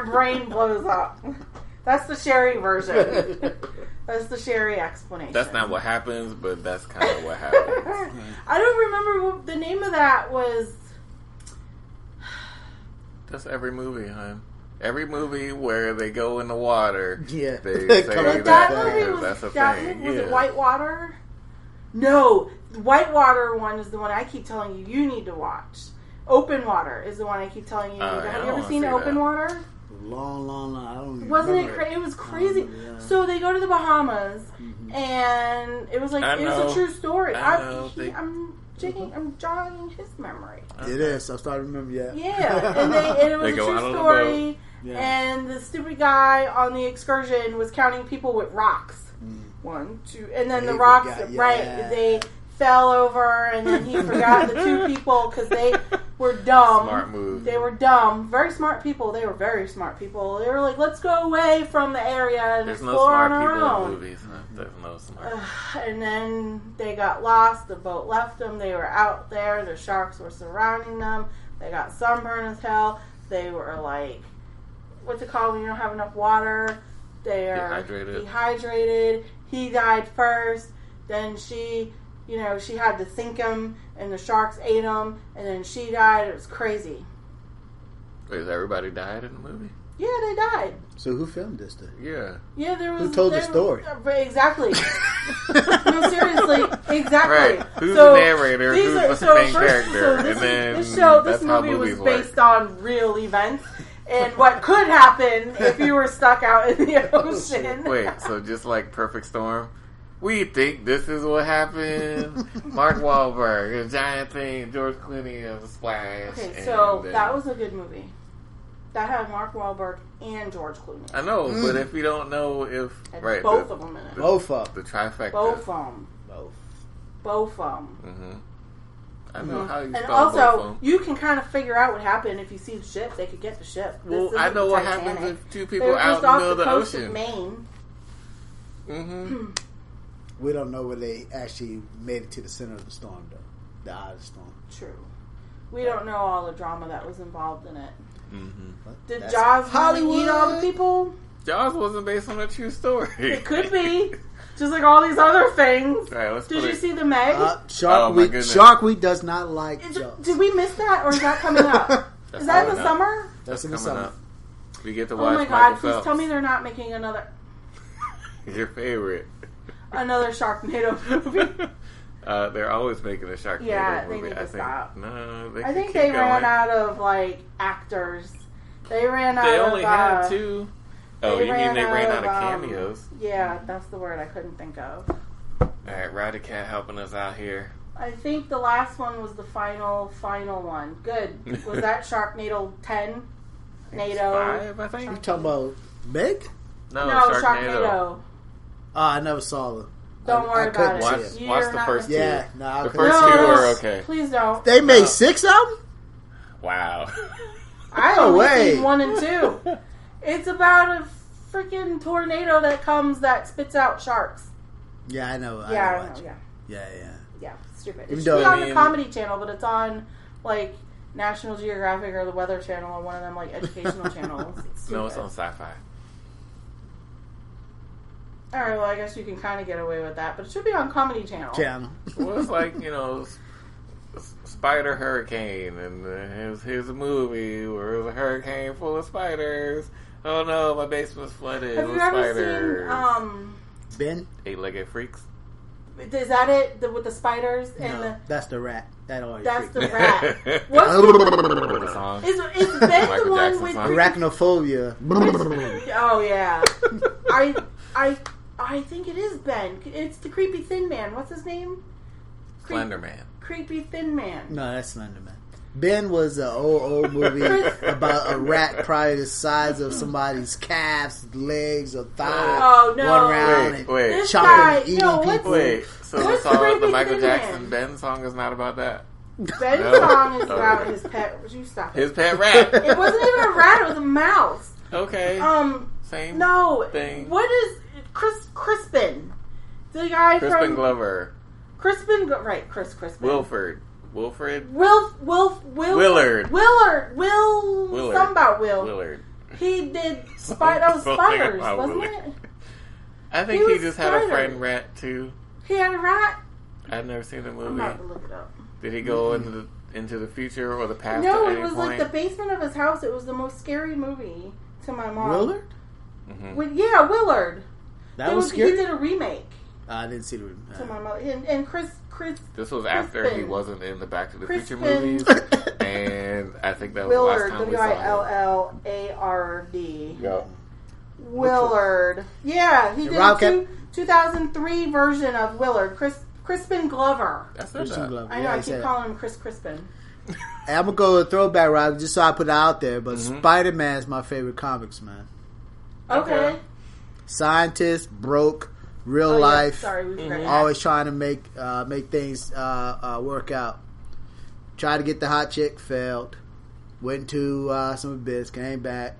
brain blows up. That's the Sherry version. That's the Sherry explanation. That's not what happens, but that's kind of what happens. I don't remember what the name of that was. That's every movie, hon. Every movie where they go in the water, Yeah. they They say come that, back That movie because was that's a that thing. movie, was yeah. it Whitewater? No, the Whitewater one is the one I keep telling you need to watch. Open Water is the one I keep telling you. I Have you don't ever wanna seen see Open that. Water? Long. I don't even Wasn't it remember crazy? It was crazy. Yeah. So they go to the Bahamas, and it was like I it was know. a true story. I know. I'm jogging his memory. It is. I'm starting to remember. Yeah. Yeah, and it was They a go true out on the story. Yeah. And the stupid guy on the excursion was counting people with rocks. 1, 2, and then They the rocks, forgot, yeah. right? They fell over, and then he forgot the 2 people because they were dumb. Smart move. They were dumb. Very smart people. They were very smart people. They were like, "Let's go away from the area and There's no explore smart on our people own." in movies. Huh? There's no smart. And then they got lost. The boat left them. They were out there. The sharks were surrounding them. They got sunburned as hell. They were like, what's it called when you don't have enough water? They are dehydrated. He died first. Then she had to sink him, and the sharks ate him. And then she died. It was crazy. Wait, everybody died in the movie? Yeah, they died. So who filmed this thing? Yeah. Yeah, there was. Who told the story? Exactly. No, seriously, exactly. Right. Who's the narrator? these Who's the main character? So And then this that's how movie was movies work. based on real events and what could happen if you were stuck out in the ocean. Wait, so just like Perfect Storm, we think this is what happened. Mark Wahlberg, a giant thing, George Clooney, a splash. Okay, and so then- that was a good movie. That had Mark Wahlberg and George Clooney. I know, but if you don't know if... Right, both of them in it. Both of them. The trifecta. Both of them. Both of them. Mm-hmm. I know how you and spell also, both of them. you can kind of figure out what happened if you see the ship. They could get the ship. Well, I know what happens if two people out in the middle of the ocean. Of Maine. Mm-hmm. We don't know where they actually made it to the center of the storm, though. The eye of the storm. True. We don't know all the drama that was involved in it. Mm-hmm. Did Jaws really eat all the people? Jaws wasn't based on a true story. It could be. Just like all these other things. All right, Did you see the Meg? Shark Week does not like Jaws. Did we miss that, or is that coming up? Is that in the summer? That's in the summer. Up. We get to watch. Oh my God! Please tell me they're not making another. Your favorite. Another Sharknado movie. They're always making a Sharknado movie. They need to stop. No, I think they ran out of actors. They ran out. They of... only had two. Oh, you mean they ran out of cameos? Yeah, that's the word I couldn't think of. Alright, Ryder Cat helping us out here. I think the last one was the final one. Good. Was that Sharknado 10? NATO? 5, I think. You talking about Meg? No, Sharknado. Oh, I never saw them. Don't worry about it. Watch the first two. Yeah, no, the first two are okay. Please don't. They made 6 of them? Wow. I only seen 1 and 2. It's about a freaking tornado that spits out sharks. Yeah, I know. Yeah. Stupid. It should be on the Comedy Channel, but it's on National Geographic or the Weather Channel or one of them educational channels. No, it's on Sci-Fi. All right, well, I guess you can kind of get away with that, but it should be on Comedy Channel. Well, it's Spider Hurricane, and here's a movie where there's a hurricane full of spiders. Oh no, my basement's flooded with spiders. Have you ever seen Ben? 8-Legged Freaks? Is that it? With the spiders? No, that's the rat. That's the rat. What's the song? Is Ben the one with arachnophobia? Oh yeah. I think it is Ben. It's the creepy thin man. What's his name? Slender Man. Creepy thin man. No, that's Slender Man. Ben was an old movie about a rat probably the size of somebody's calves, legs, or thighs. Oh no! Going around and chopping, eating people. Wait, so the Michael Jackson Ben song is not about that? Ben's song is about his pet. Would you stop it? His pet rat. It wasn't even a rat. It was a mouse. Okay. Same. No. Thing. What is Crispin? The guy Crispin Glover. Crispin. Right. Crispin. Willard. Willard. Something about Will. Willard. He did spiders, wasn't it? I think he just had a friend rat too. He had a rat? I've never seen the movie. I'm about to look it up. Did he go into the future or the past? No, at it was any point? the basement of his house. It was the most scary movie to my mom. Willard? Mm-hmm. Willard. That was scary? He did a remake. I didn't see the remake. To my mother. And Chris. This was after he wasn't in the Back to the Future movies. And I think that was Willard, the last time we saw him. Willard. Yep. Willard. Yeah, he did a 2003 version of Willard. Crispin Glover. That's Crispin Glover. I know, I keep calling him Chris Crispin. Hey, I'm going to go with throwback, Rob, just so I put it out there, but Spider-Man is my favorite comics, man. Okay. Scientist, broke, real life. Sorry, we forgot. Always trying to make things work out. Tried to get the hot chick, failed. Went to some abyss, came back.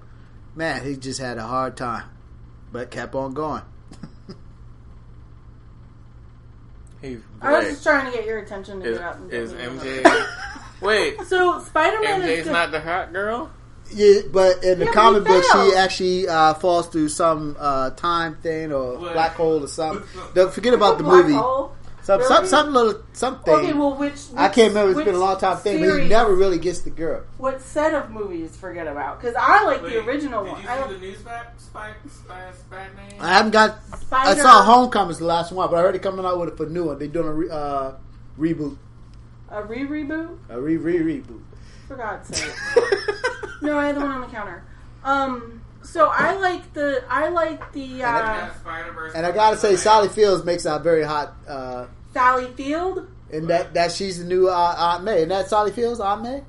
Man, he just had a hard time, but kept on going. I was just trying to get your attention to get up and is MJ? Wait, so Spider-Man MJ's not the hot girl? Yeah, but in the comic book, she actually falls through some time thing or black hole or something. Forget about the movie. Something. Okay, well, which I can't remember. It's been a long time thing, but he never really gets the girl. What set of movies? Forget about, because I like the original one. Did you see the new Spider-Man? I haven't got. I saw Homecoming's the last one, but I already coming out with a new one. They're doing a reboot. A reboot. A reboot. For God's sake. No, I had the one on the counter. So I like the. And I gotta say, Sally Fields makes a very hot. Sally Field. And that she's the new Aunt May. Isn't that Sally Fields, Aunt May?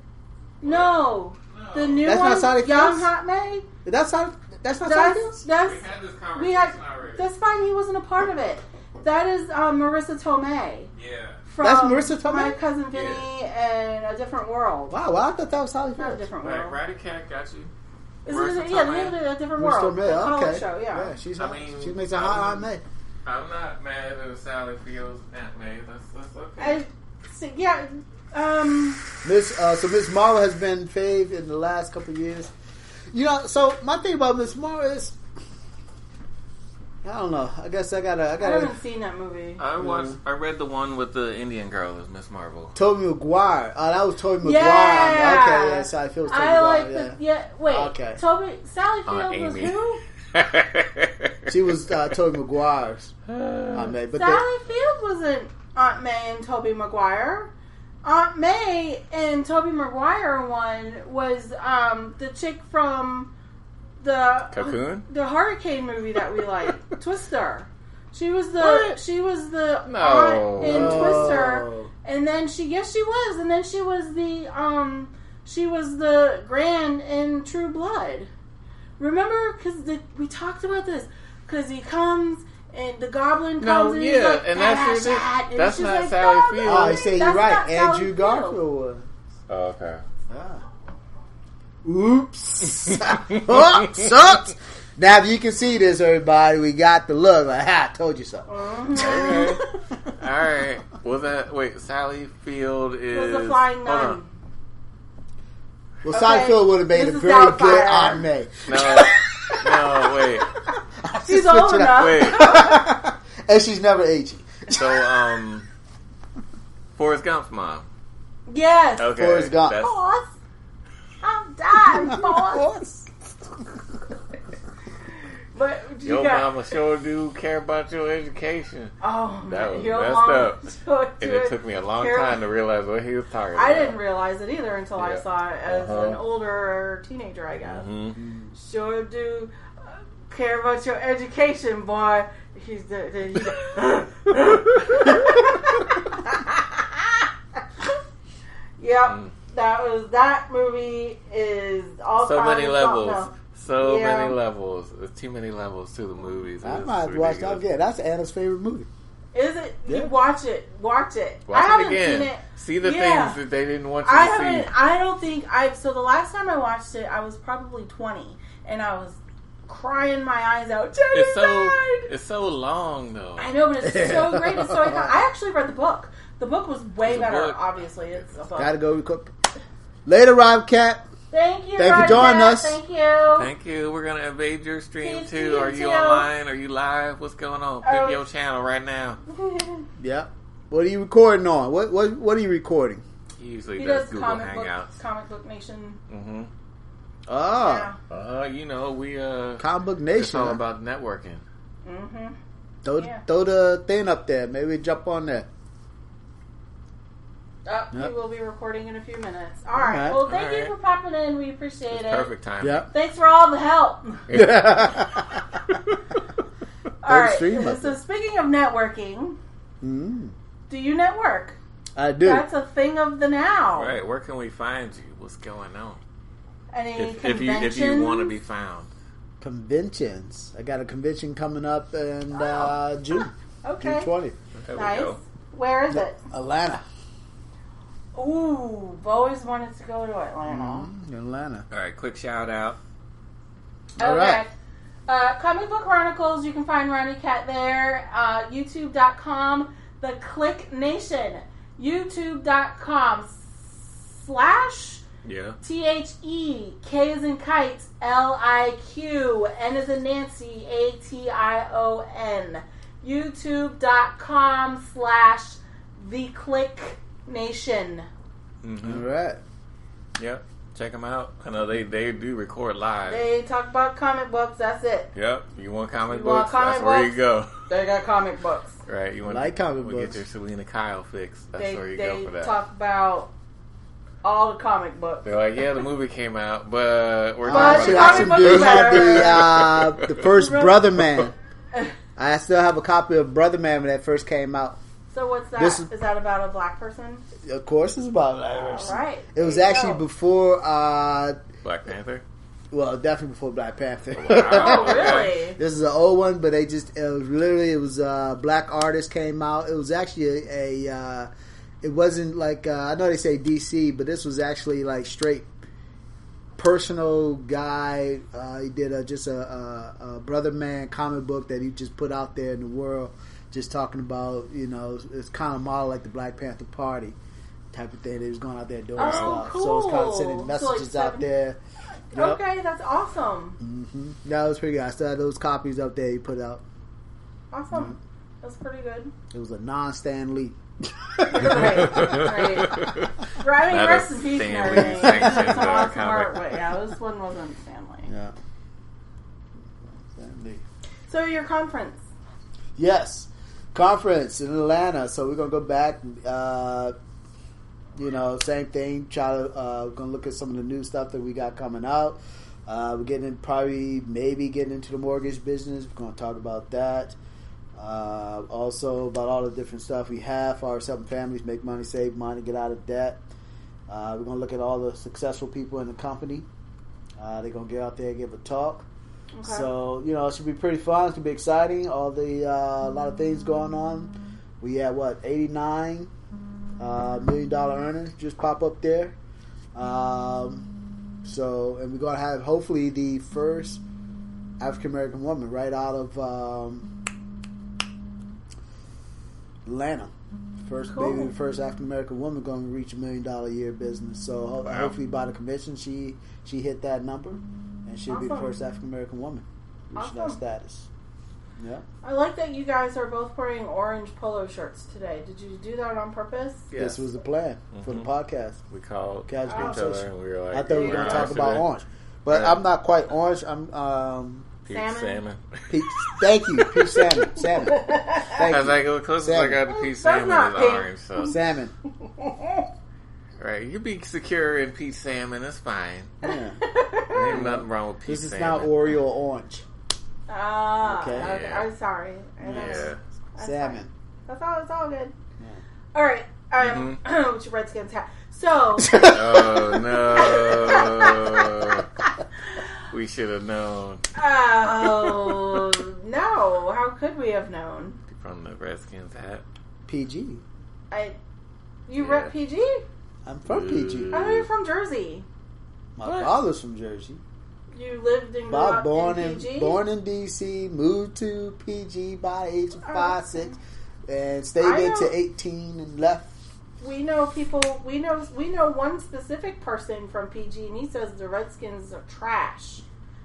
No. The new That's one, not Sally Young Fields? Hot May. That's not Sally Fields? We had this conversation already. That's fine. He wasn't a part of it. That is Marissa Tomei. Yeah. From That's Marissa Tomei? My Cousin Vinny and A Different World. Wow, well, I thought that was Sally Not A Fields. Different Right, World. Ratty Cat got you. Is Marissa it? Yeah, Tomei. A Different Marissa World. Tomei, The college okay. show, yeah. she's I hot. mean, She makes a hot May. I'm not mad at Sally Fields Aunt May. That's okay. Miss Marvel has been fave in the last couple of years. You know, so my thing about Miss Marvel is, I don't know. I guess I gotta. I haven't seen that movie. I read the one with the Indian girl as Miss Marvel. Tobey Maguire. Oh, that was Tobey Maguire. Yeah. Okay, yeah, Sally Fields. Tobey I like Maguire, wait. Okay. Sally Fields was Amy. who? She was Tobey Maguire's Aunt May. But Sally Fields wasn't Aunt May and Tobey Maguire. Aunt May and Tobey Maguire one was the chick from the Cocoon? the hurricane movie that we like, Twister. She was the What? aunt No. in Twister, and then she was, and then she was the Gran in True Blood. Remember, because we talked about this, because he comes. And the goblin comes in, he's like, and that's she's not like, Sally "No, Fields." no, Oh, I say you're that's right. not Sally Andrew Fields." Garfield was. Oh, okay. Oops. Sucks. Now, if you can see this, everybody, we got the look. Like, I told you so. Okay. All right. Sally Field is Was the flying hold nun. on. Well, Okay, Sally Field would have made a this is very good Doubtfire. Aunt May. No, wait. She's old enough. Wait. And she's never aging. So, Forrest Gump's mom. Yes. Okay. Forrest Gump. that's- Boss. I'm dying, boss. But you Your got. mama sure do care about your education. Oh, That man. was Your messed mom up. sure And do it took me a long care- time to realize what he was talking about. I didn't realize it either until I Yeah. saw it as Uh-huh. an older teenager, I guess. Mm-hmm. Sure do care about your education, boy. He's the Yep, that movie is all So many levels. No. So Yeah. many levels. There's too many levels to the movies. I It's might have to watch that ridiculous. again. That's Anna's favorite movie. Is it? Yeah. You watch it. Watch it. I Watch haven't it again. seen it. See the Yeah. things that they didn't want you I to haven't. see. I don't think I've. So the last time I watched it, I was probably 20, and I was crying my eyes out. Jenny died. It's so long though. I know, but it's so great. It's so iconic. I actually read the book. The book was way It's a better. book. Obviously, it's a book. Gotta go record. Later, Rob Cat. Thank you. Thank you for Roger. joining us. Thank you. Thank you. We're gonna invade your stream See too. you Are you too. online? Are you live? What's going on? Pick your channel right now. Yeah. What are you recording on? What are you recording? He usually He does does Google comic Hangouts. book nation. Mm-hmm. Oh, Yeah. You know, we Comic Book it's Nation. all about networking. Mm-hmm. Throw Yeah. the thing up there. Maybe we jump on that. Yep. Yep. We will be recording in a few minutes. All right. right. Well, thank All you right. for popping in. We appreciate It's it. perfect time. Yep. Thanks for all the help. All right. stream up So there. speaking of networking, Mm, do you network? I do. That's a thing of the now. Right. Where can we find you? What's going on? Any If you want to be found. Conventions. I got a convention coming up in June. Okay. June 20th. There Nice. we go. Where is it? Atlanta. Ooh, I've always wanted to go to Atlanta. Atlanta. All right. Quick shout out. All Okay. right. Comic Book Chronicles, you can find Ronnie Cat there. YouTube.com, The Click Nation. YouTube.com/ Yeah. THE, K as in kite, LIQ, N as in Nancy, ATION. YouTube.com/ The Click Nation. Mm-hmm. All right. Yep. Check them out. I know they do record live. They talk about comic books, that's it. Yep. You want comic You want books? comic That's where you books? go. They got comic books. Right. You want Like comic get books. your Selena Kyle fix. That's They where you go for that. talk about all the comic books. They're like, yeah, the movie came out, but we're But not the They comic book they is had better. the first Brother Man. I still have a copy of Brother Man when that first came out. So what's that? This Is is- that about a black person? Of course, it's about that. All right. It was There you actually go. before Black Panther? Well, definitely before Black Panther. Oh, really? This is an old one, but it was black artist came out. It was actually it wasn't like, I know they say DC, but this was actually like straight personal guy. He did just a brother man comic book that he just put out there in the world, just talking about, it's kind of model like the Black Panther Party type of thing. They was going out there doing stuff. Cool. So it's kind of sending messages out there. Yep. Okay, that's awesome. Mm-hmm. That was pretty good. I still had those copies up there he put out. Awesome. Mm-hmm. That's pretty good. It was a non-Stan Lee. Right. I mean, rest in peace and everything. That's smart, but yeah, this one wasn't Stanley. Yeah. Stan Lee. So your conference. Yes. Conference in Atlanta. So we're going to go back. Same thing. We're going to look at some of the new stuff that we got coming out. We're getting into the mortgage business. We're going to talk about that. Also about all the different stuff we have for ourselves and families, make money, save money, get out of debt. We're going to look at all the successful people in the company. They're going to get out there and give a talk. Okay. So, it should be pretty fun. It's going to be exciting. A lot of things going on. We had, $89 $1 million earners just pop up there. And we're going to have hopefully the first African American woman right out of Atlanta. First African American woman going to reach $1 million a year business. So hopefully by the convention she hit that number, and she'll be the first African American woman reaching that status. Yeah. I like that you guys are both wearing orange polo shirts today. Did you do that on purpose? Yes. This was the plan for the podcast. We called each other and we were like, I thought we were going to talk about orange, but I'm not quite orange. I'm peach salmon. Thank you, peach salmon. Thank you. I was like, the closest I got to peach salmon is orange. So. Salmon. Right, you be secure in peach salmon. That's fine. Yeah. There ain't nothing wrong with peach salmon. This is not Oreo orange. Okay. I'm sorry. Yeah. Salmon. That's all. It's all good. Yeah. All right. With your Redskins hat. So. Oh no. We should have known. Oh no! How could we have known? From the Redskins hat. PG. You rep PG? I'm from PG. I know you're from Jersey. My father's from Jersey. You lived in PG? Born in DC, moved to PG by the age of 5, 6, and stayed there to 18 and left. We know people. We know one specific person from PG, and he says the Redskins are trash.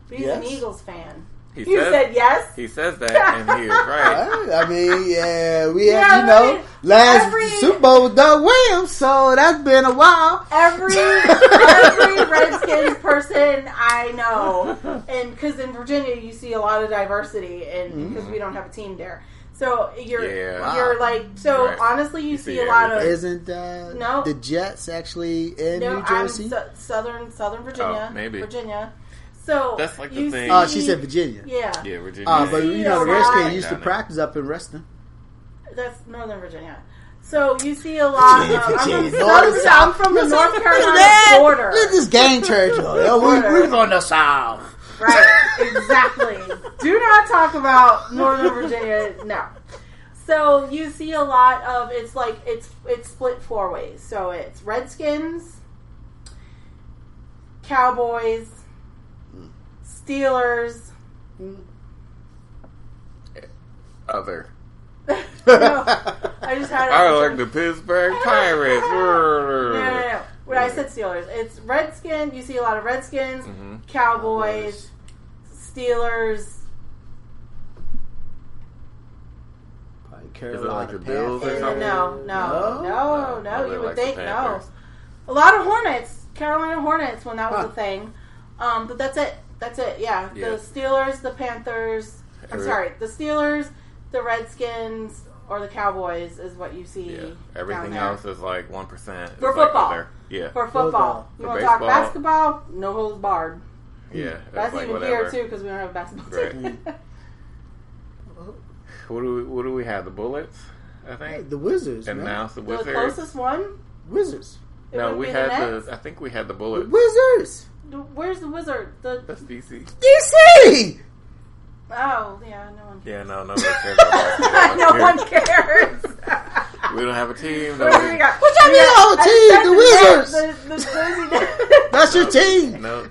But he's an Eagles fan. He said yes. He says that, and he is right. I mean, we had, last Super Bowl with Doug Williams, so that's been a while. Every Redskins person I know, and because in Virginia you see a lot of diversity, and because we don't have a team there. So you're like, so honestly, you see a lot of. Isn't the Jets actually in New Jersey? Southern Virginia. Oh, maybe Virginia. So that's like the thing. Oh, she said Virginia. Yeah, Virginia. But the Redskins used to practice up in Reston. That's Northern Virginia. So you see a lot of. I'm from the North Carolina border. Look at this gang church. We're from the South. Right, exactly. Do not talk about Northern Virginia. No. So you see a lot of it's split 4 ways. So it's Redskins, Cowboys, Steelers, other. No, I just had. I like the Pittsburgh Pirates. No. When I said Steelers, it's Redskins. You see a lot of Redskins, Cowboys, Steelers. Is it like the Bills or something? No. You would think no. A lot of Hornets, Carolina Hornets, when that was a thing. But that's it. Yeah, the Steelers, the Panthers. The Steelers, the Redskins, or the Cowboys is what you see. Yeah. Everything else is like 1%. For football. Yeah. For football. You want to talk basketball? No holds barred. Yeah. That's like even here too because we don't have a basketball team. What do we have? The Bullets, I think. The Wizards. And now the Wizards. The closest one. Wizards. No, we had I think we had the Bullets. The Wizards. Where's the wizard? That's DC. DC! Oh, yeah, no one cares. Yeah, no one cares about that. No one cares. We don't have a team. What do we got? What y'all mean our team? The Wizards! That's your team! No.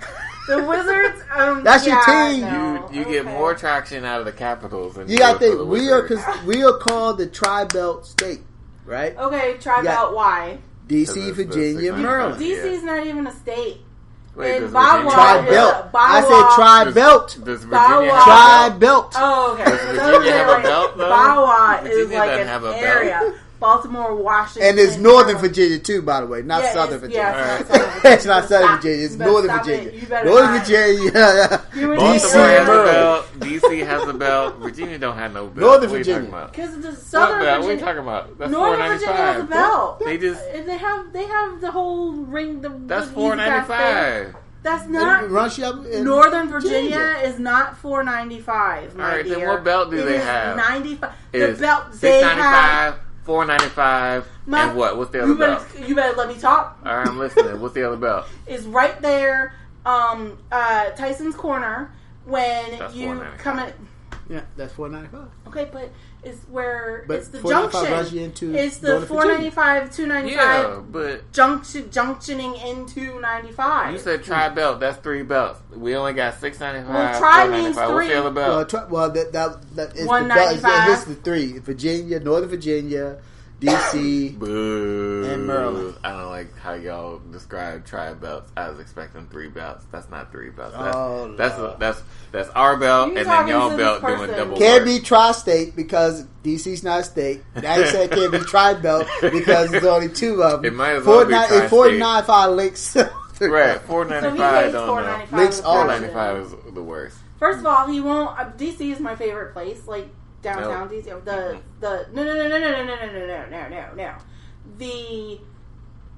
The Wizards, that's your team. No. You get more traction out of the Capitals than You got to think, Wizards. we are called the Tri-Belt State, right? Okay, Tri-Belt, why? DC, Virginia, Maryland. DC's not even a state. Wait, And Tri-Belt. I said Tri-Belt. Does Virginia have Tri-Belt. Oh, okay. Does Virginia have a belt, though? Bawa is Virginia like doesn't an have a belt. area. Baltimore, Washington. And it's Northern Virginia, too, by the way. Not Southern Virginia. Yeah, It's not Southern Virginia. It's Northern Virginia. Northern Virginia. Baltimore has a belt. DC has a belt. Virginia don't have no belt. Northern what Virginia. Because the Southern Virginia. What are you talking about? That's Northern Virginia has a belt. They just. They have the whole ring. That's $4.95. That's not. Northern Virginia is not $4.95. All right, then what belt do they have? $95. The belt they have. $4.95, and what? What's the other belt? You better let me talk. All right, I'm listening. What's the other belt? It's right there, Tyson's Corner. When That's you $4.95. come in. Yeah, that's $4.95. Okay, but it's where but it's the junction. It's the $4.95, $2.95. Yeah, but junctioning into 95. You said Tri-Belt. That's 3 belts. We only got $6.95. Well, Tri means $4.95. 3. What's the other belt? That is $1.95. This is the 3: Virginia, Northern Virginia, DC, Boo. and Maryland. I don't like how y'all describe Tri-Belts. I was expecting 3 belts. That's not 3 belts. That's our belt, and then y'all belt doing double. Can't be tri-state because DC's not a state. Now you said it can't be tri-belt because there's only 2 of them. It might as well be tri-state. $4.95 links. Right, $4.95 don't $4.95 know. Links all $4.95 is the worst. First of all, he won't. DC is my favorite place, like downtown DC. No. The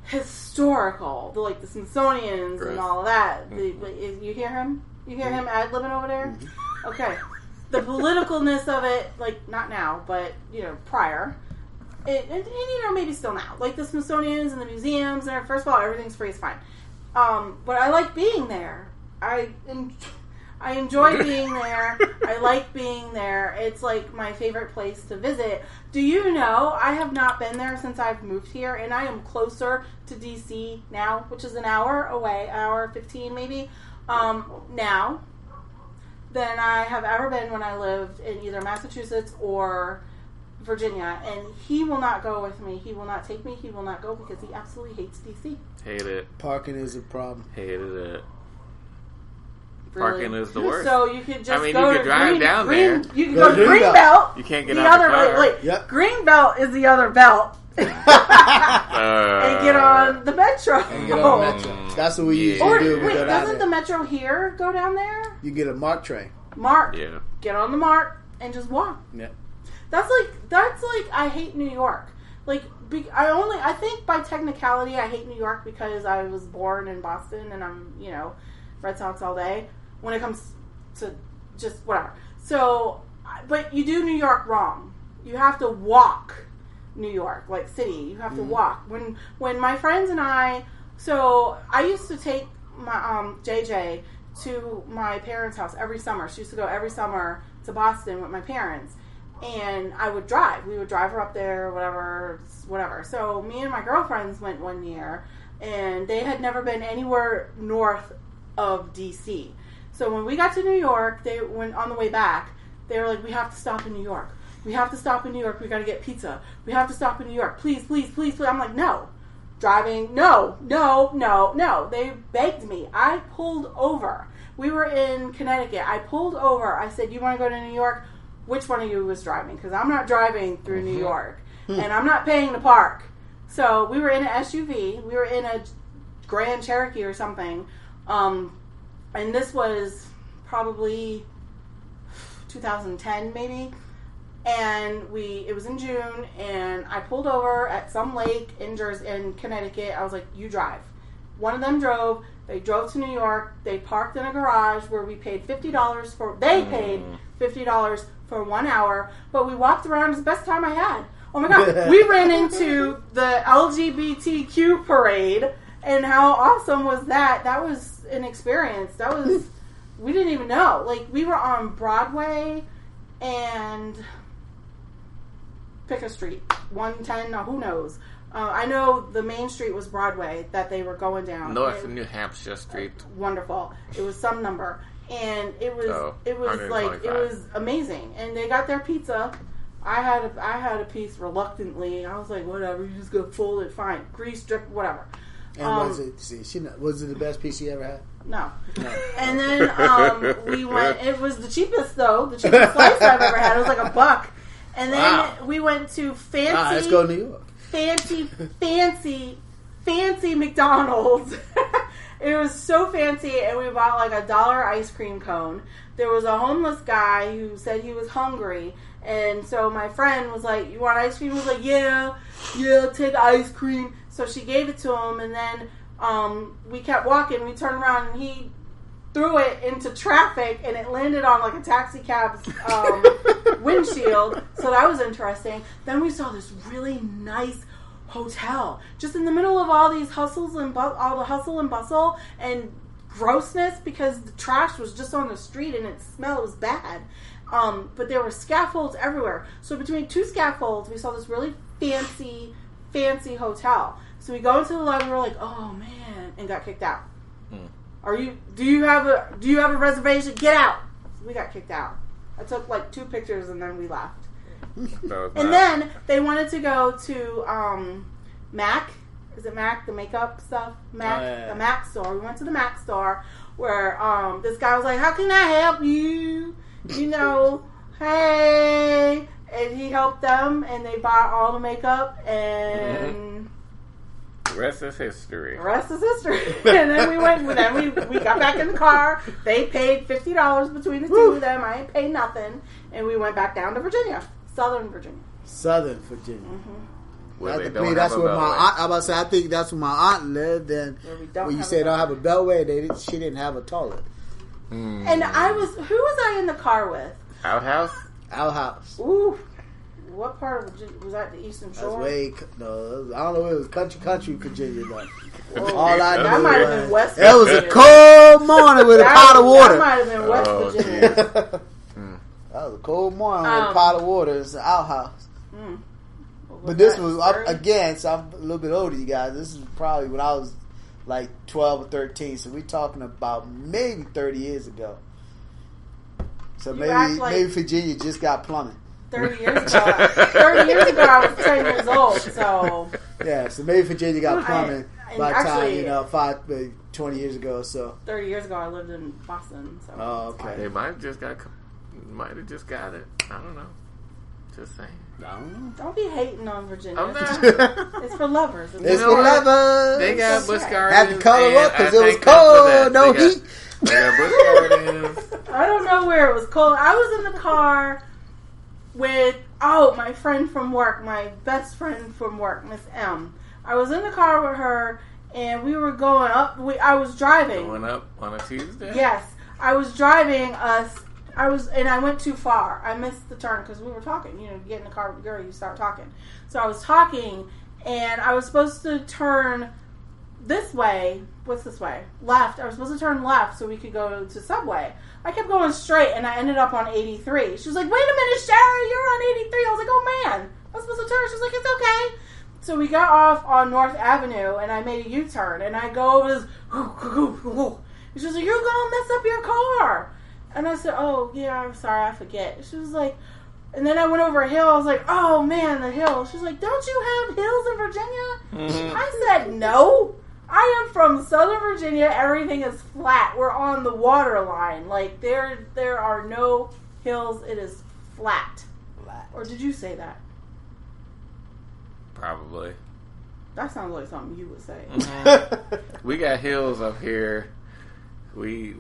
historical, the Smithsonian's Gross. and all of that. You hear him? You hear him ad-libbing over there? Okay. The politicalness of it, not now, but, prior. And maybe still now. Like the Smithsonian's and the museums, and first of all, everything's free, it's fine. But I like being there. I enjoy being there. I like being there. It's my favorite place to visit. Do you know, I have not been there since I've moved here, and I am closer to DC now, which is an hour away, hour 15 maybe, now, than I have ever been when I lived in either Massachusetts or Virginia. And he will not go with me. He will not take me. He will not go because he absolutely hates DC. Hate it. Parking is a problem. Hated it. Really? Parking is the worst. So you could just you go could to drive down there. You can go to Greenbelt. You can't get the out other the car. Yep. Greenbelt is the other belt. And get on the metro. That's what we usually do. Wait, doesn't the metro here go down there? You get a MARC train. MARC. Yeah. Get on the MARC and just walk. Yeah. That's like I hate New York. I think by technicality I hate New York because I was born in Boston and I'm, Red Sox all day when it comes to just whatever. So, but you do New York wrong. You have to walk New York, like city. You have to walk. When my friends and I used to take my JJ to my parents' house every summer. She used to go every summer to Boston with my parents. And I would drive. We would drive her up there, whatever. So me and my girlfriends went one year, and they had never been anywhere north of DC. So when we got to New York, they went on the way back. They were like, "We have to stop in New York. We have to stop in New York. We got to get pizza. We have to stop in New York. Please, please, please, please." I'm like, "No." Driving, no. They begged me. I pulled over. We were in Connecticut. I pulled over. I said, "You want to go to New York? Which one of you was driving? Because I'm not driving through New York. And I'm not paying to park." So we were in an SUV. We were in a Grand Cherokee or something. And this was probably 2010 maybe. And it was in June, and I pulled over at some lake in Connecticut. I was like, "You drive." One of them drove. They drove to New York. They parked in a garage where we paid $50 for. They paid $50 for 1 hour, but we walked around. It was the best time I had. Oh my God. We ran into the LGBTQ parade And how awesome was that? That was an experience. That was, we didn't even know. Like, we were on Broadway and pick a street. 110, who knows? I know the main street was Broadway that they were going down. North New Hampshire Street. Wonderful. It was some number. And it was like, it was amazing. And they got their pizza. I had a piece reluctantly. I was like, whatever, you just go fold it, fine. Grease, drip, whatever. And was it the best piece you ever had? No. And then we went, it was the cheapest though, the cheapest slice I've ever had. It was like $1. And then we went to fancy. Let's go to New York. Fancy McDonald's. It was so fancy, and we bought like $1 ice cream cone. There was a homeless guy who said he was hungry, and so my friend was like, "You want ice cream?" He was like, "Yeah, I'll take ice cream." So she gave it to him, and then we kept walking. We turned around, and he threw it into traffic, and it landed on like a taxi cab's windshield. So that was interesting. Then we saw this really nice hotel just in the middle of all these hustles and all the hustle and bustle and grossness, because the trash was just on the street and it was bad. But there were scaffolds everywhere. So between two scaffolds, we saw this really fancy hotel. So we go into the lobby, we're like, oh man, and got kicked out. Do you have a reservation? Get out. So we got kicked out. I took like 2 pictures and then we left. And then they wanted to go to MAC. Is it MAC? The makeup stuff? MAC, the MAC store. We went to the MAC store where this guy was like, "How can I help you? You know, hey." And he helped them, and they bought all the makeup, and the rest is history. And then we went. We got back in the car. They paid $50 between the two of them. I ain't paid nothing, and we went back down to Virginia. Southern Virginia. Well, that's where my aunt. I about to say, I think that's where my aunt lived. And when you say don't have a beltway, she didn't have a toilet. And who was I in the car with? Outhouse. Ooh, what part of Virginia was that? The Eastern Shore? I don't know. It was country Virginia. Though. All I know that might have been West. It was a cold morning with a pot of water. That might have been West Virginia. That was a cold morning with a pot of water. It's an outhouse. But this was, again, so I'm a little bit older, you guys. This is probably when I was like 12 or 13. So we're talking about maybe 30 years ago. So maybe Virginia just got plumbing. 30 years ago. 30 years ago, I was 10 years old. So yeah, so maybe Virginia got plumbing by the time, 20 years ago or so. 30 years ago, I lived in Boston. So okay. They might have just got it. I don't know. Just saying. I don't know. Don't be hating on Virginia. I'm not. It's for lovers. It's for lovers. They got Busch Gardens. Had to color up because it was cold. No heat. They got Busch Gardens. I don't know where it was cold. I was in the car with my friend from work, my best friend from work, Miss M. I was in the car with her, and we were going up. I was driving. Going up on a Tuesday? Yes, I was driving us. And I went too far. I missed the turn because we were talking. You know, you get in the car with the girl, you start talking. So I was talking, and I was supposed to turn this way. What's this way? Left. I was supposed to turn left so we could go to Subway. I kept going straight, and I ended up on 83. She was like, "Wait a minute, Sherry, you're on 83." I was like, "Oh man, I was supposed to turn." She was like, "It's okay." So we got off on North Avenue, and I made a U-turn, and I go over this. She was like, "You're gonna mess up your car." And I said, "Oh, yeah, I'm sorry, I forget." She was like, and then I went over a hill. I was like, "Oh, man, the hill." She was like, "Don't you have hills in Virginia?" I said, "No. I am from Southern Virginia. Everything is flat. We're on the water line. Like, there are no hills. It is flat." Or did you say that? Probably. That sounds like something you would say. We got hills up here. We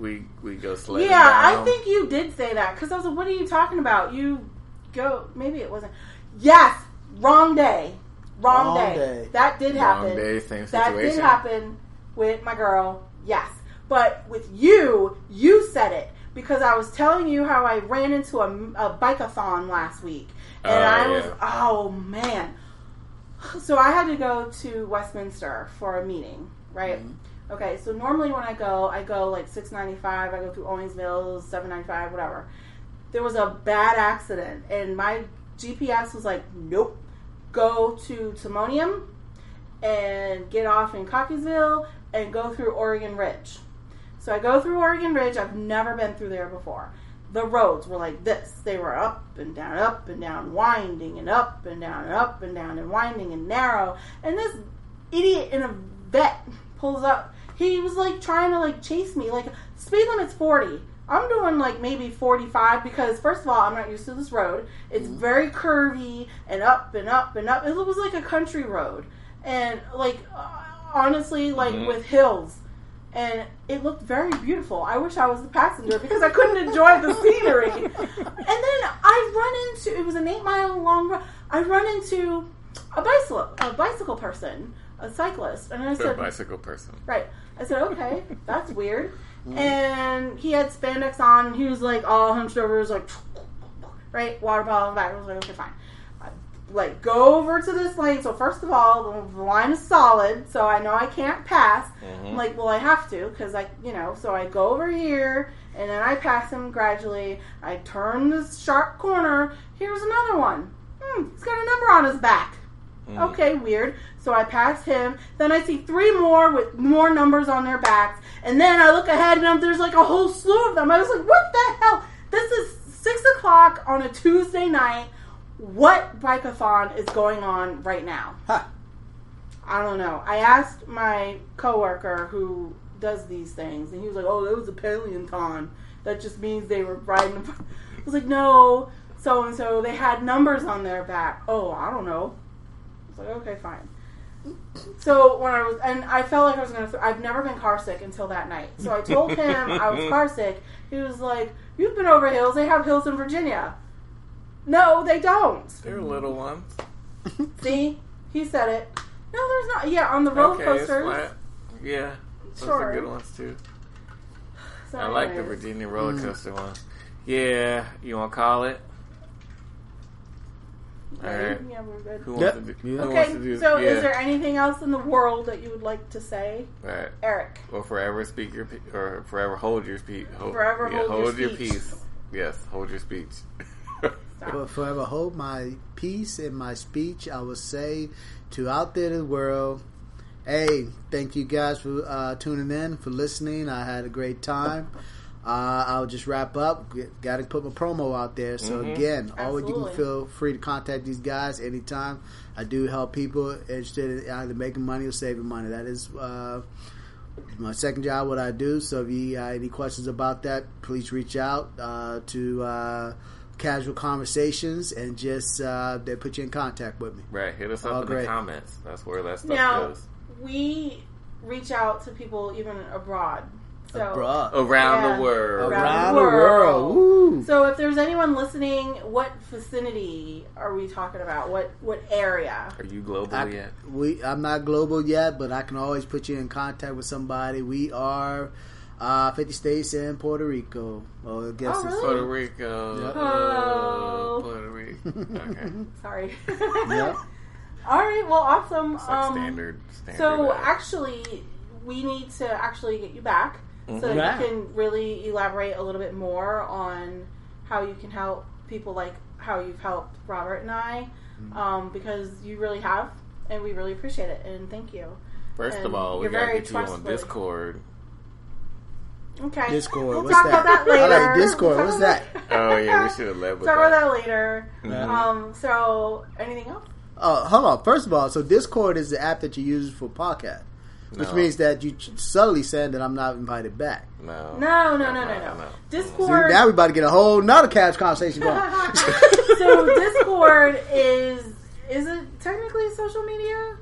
go sledding Yeah, down. I think you did say that. Because I was like, what are you talking about? You go... Maybe it wasn't... Yes! Wrong day. Wrong day. That did happen. Wrong day, same situation. That did happen with my girl. Yes. But with you said it. Because I was telling you how I ran into a bike-a-thon last week. And oh, man. So I had to go to Westminster for a meeting. right? Mm-hmm. Okay, so normally when I go like 695. I go through Owensville, 795, whatever. There was a bad accident, and my GPS was like, nope, go to Timonium and get off in Cockeysville and go through Oregon Ridge. So I go through Oregon Ridge. I've never been through there before. The roads were like this. They were up and down, winding and up and down and up and down and winding and narrow. And this idiot in a vet pulls up. He was like trying to like chase me. Like, speed limit's 40. I'm doing like maybe 45 because first of all, I'm not used to this road. It's very curvy and up and up and up. It was like a country road. And like, honestly, like with hills. And it looked very beautiful. I wish I was the passenger because I couldn't enjoy the scenery. And then I run into, it was an 8-mile long road. I run into a bicycle person, a cyclist. And I said, a bicycle person. Right. I said, okay, that's weird. And he had spandex on. And he was like all hunched over. He was like, right, water bottle in the back. I was like, okay, fine. Like, go over to this lane. So first of all, the line is solid, so I know I can't pass. I'm like, well, I have to, because so I go over here, and then I pass him gradually. I turn this sharp corner. Here's another one. He's got a number on his back. Okay, weird. So I pass him. Then I see 3 more with more numbers on their backs. And then I look ahead, and there's like a whole slew of them. I was like, what the hell? This is 6 o'clock on a Tuesday night. What bike-a-thon is going on right now? Huh. I don't know. I asked my coworker who does these things, and he was like, oh, that was a Paleonton. That just means they were riding. I was like, no, so-and-so. They had numbers on their back. Oh, I don't know. I was like, okay, fine. So when I felt like I was going to, I've never been car sick until that night. So I told him I was car sick. He was like, you've been over hills. They have hills in Virginia. No, they don't. They're little ones. See? He said it. No, there's not. Yeah, on the roller coasters. Yeah. Those Sure. are good ones, too. So I like the Virginia roller coaster one. Yeah. You want to call it? All right. Yeah, we're good. Who wants to do, who wants Okay, to do, so is there anything else in the world that you would like to say? Right. Eric. Or forever speak your or forever hold your speech. Forever hold your speech. peace. Yes, hold your speech. But forever hold my peace in my speech. I will say to out there in the world, hey, thank you guys for tuning in, for listening. I had a great time. I'll just wrap up. Got to put my promo out there. So again, always you can feel free to contact these guys anytime. I do help people interested in either making money or saving money. That is my second job, what I do. So if you any questions about that, please reach out to Casual Conversations and just they put you in contact with me. Right, hit us up in the comments. That's where that stuff now, goes. We reach out to people even abroad. So, around the world. Around the world. Woo. So if there's anyone listening, what vicinity are we talking about? What area? Are you global yet? I'm not global yet, but I can always put you in contact with somebody. We are 50 states and Puerto Rico. Well, I guess really? Puerto Rico. Yep. Oh. Puerto Rico. Okay. Sorry. Yep. All right. Well, awesome. It's like standard. So actually, we need to actually get you back so that you can really elaborate a little bit more on how you can help people, like how you've helped Robert and I, because you really have, and we really appreciate it. And thank you. First of all, we gotta get you on Discord. Okay. Discord. We'll What's talk that? about that later. I like Discord. What's that? Oh yeah, we should have led with talk that. about that later. Mm-hmm. So anything else? Hold on. First of all, so Discord is the app that you use for podcast, which means that you subtly saying that I'm not invited back. No. Discord. See, now we about to get a whole nother casual conversation going. So Discord is it technically social media?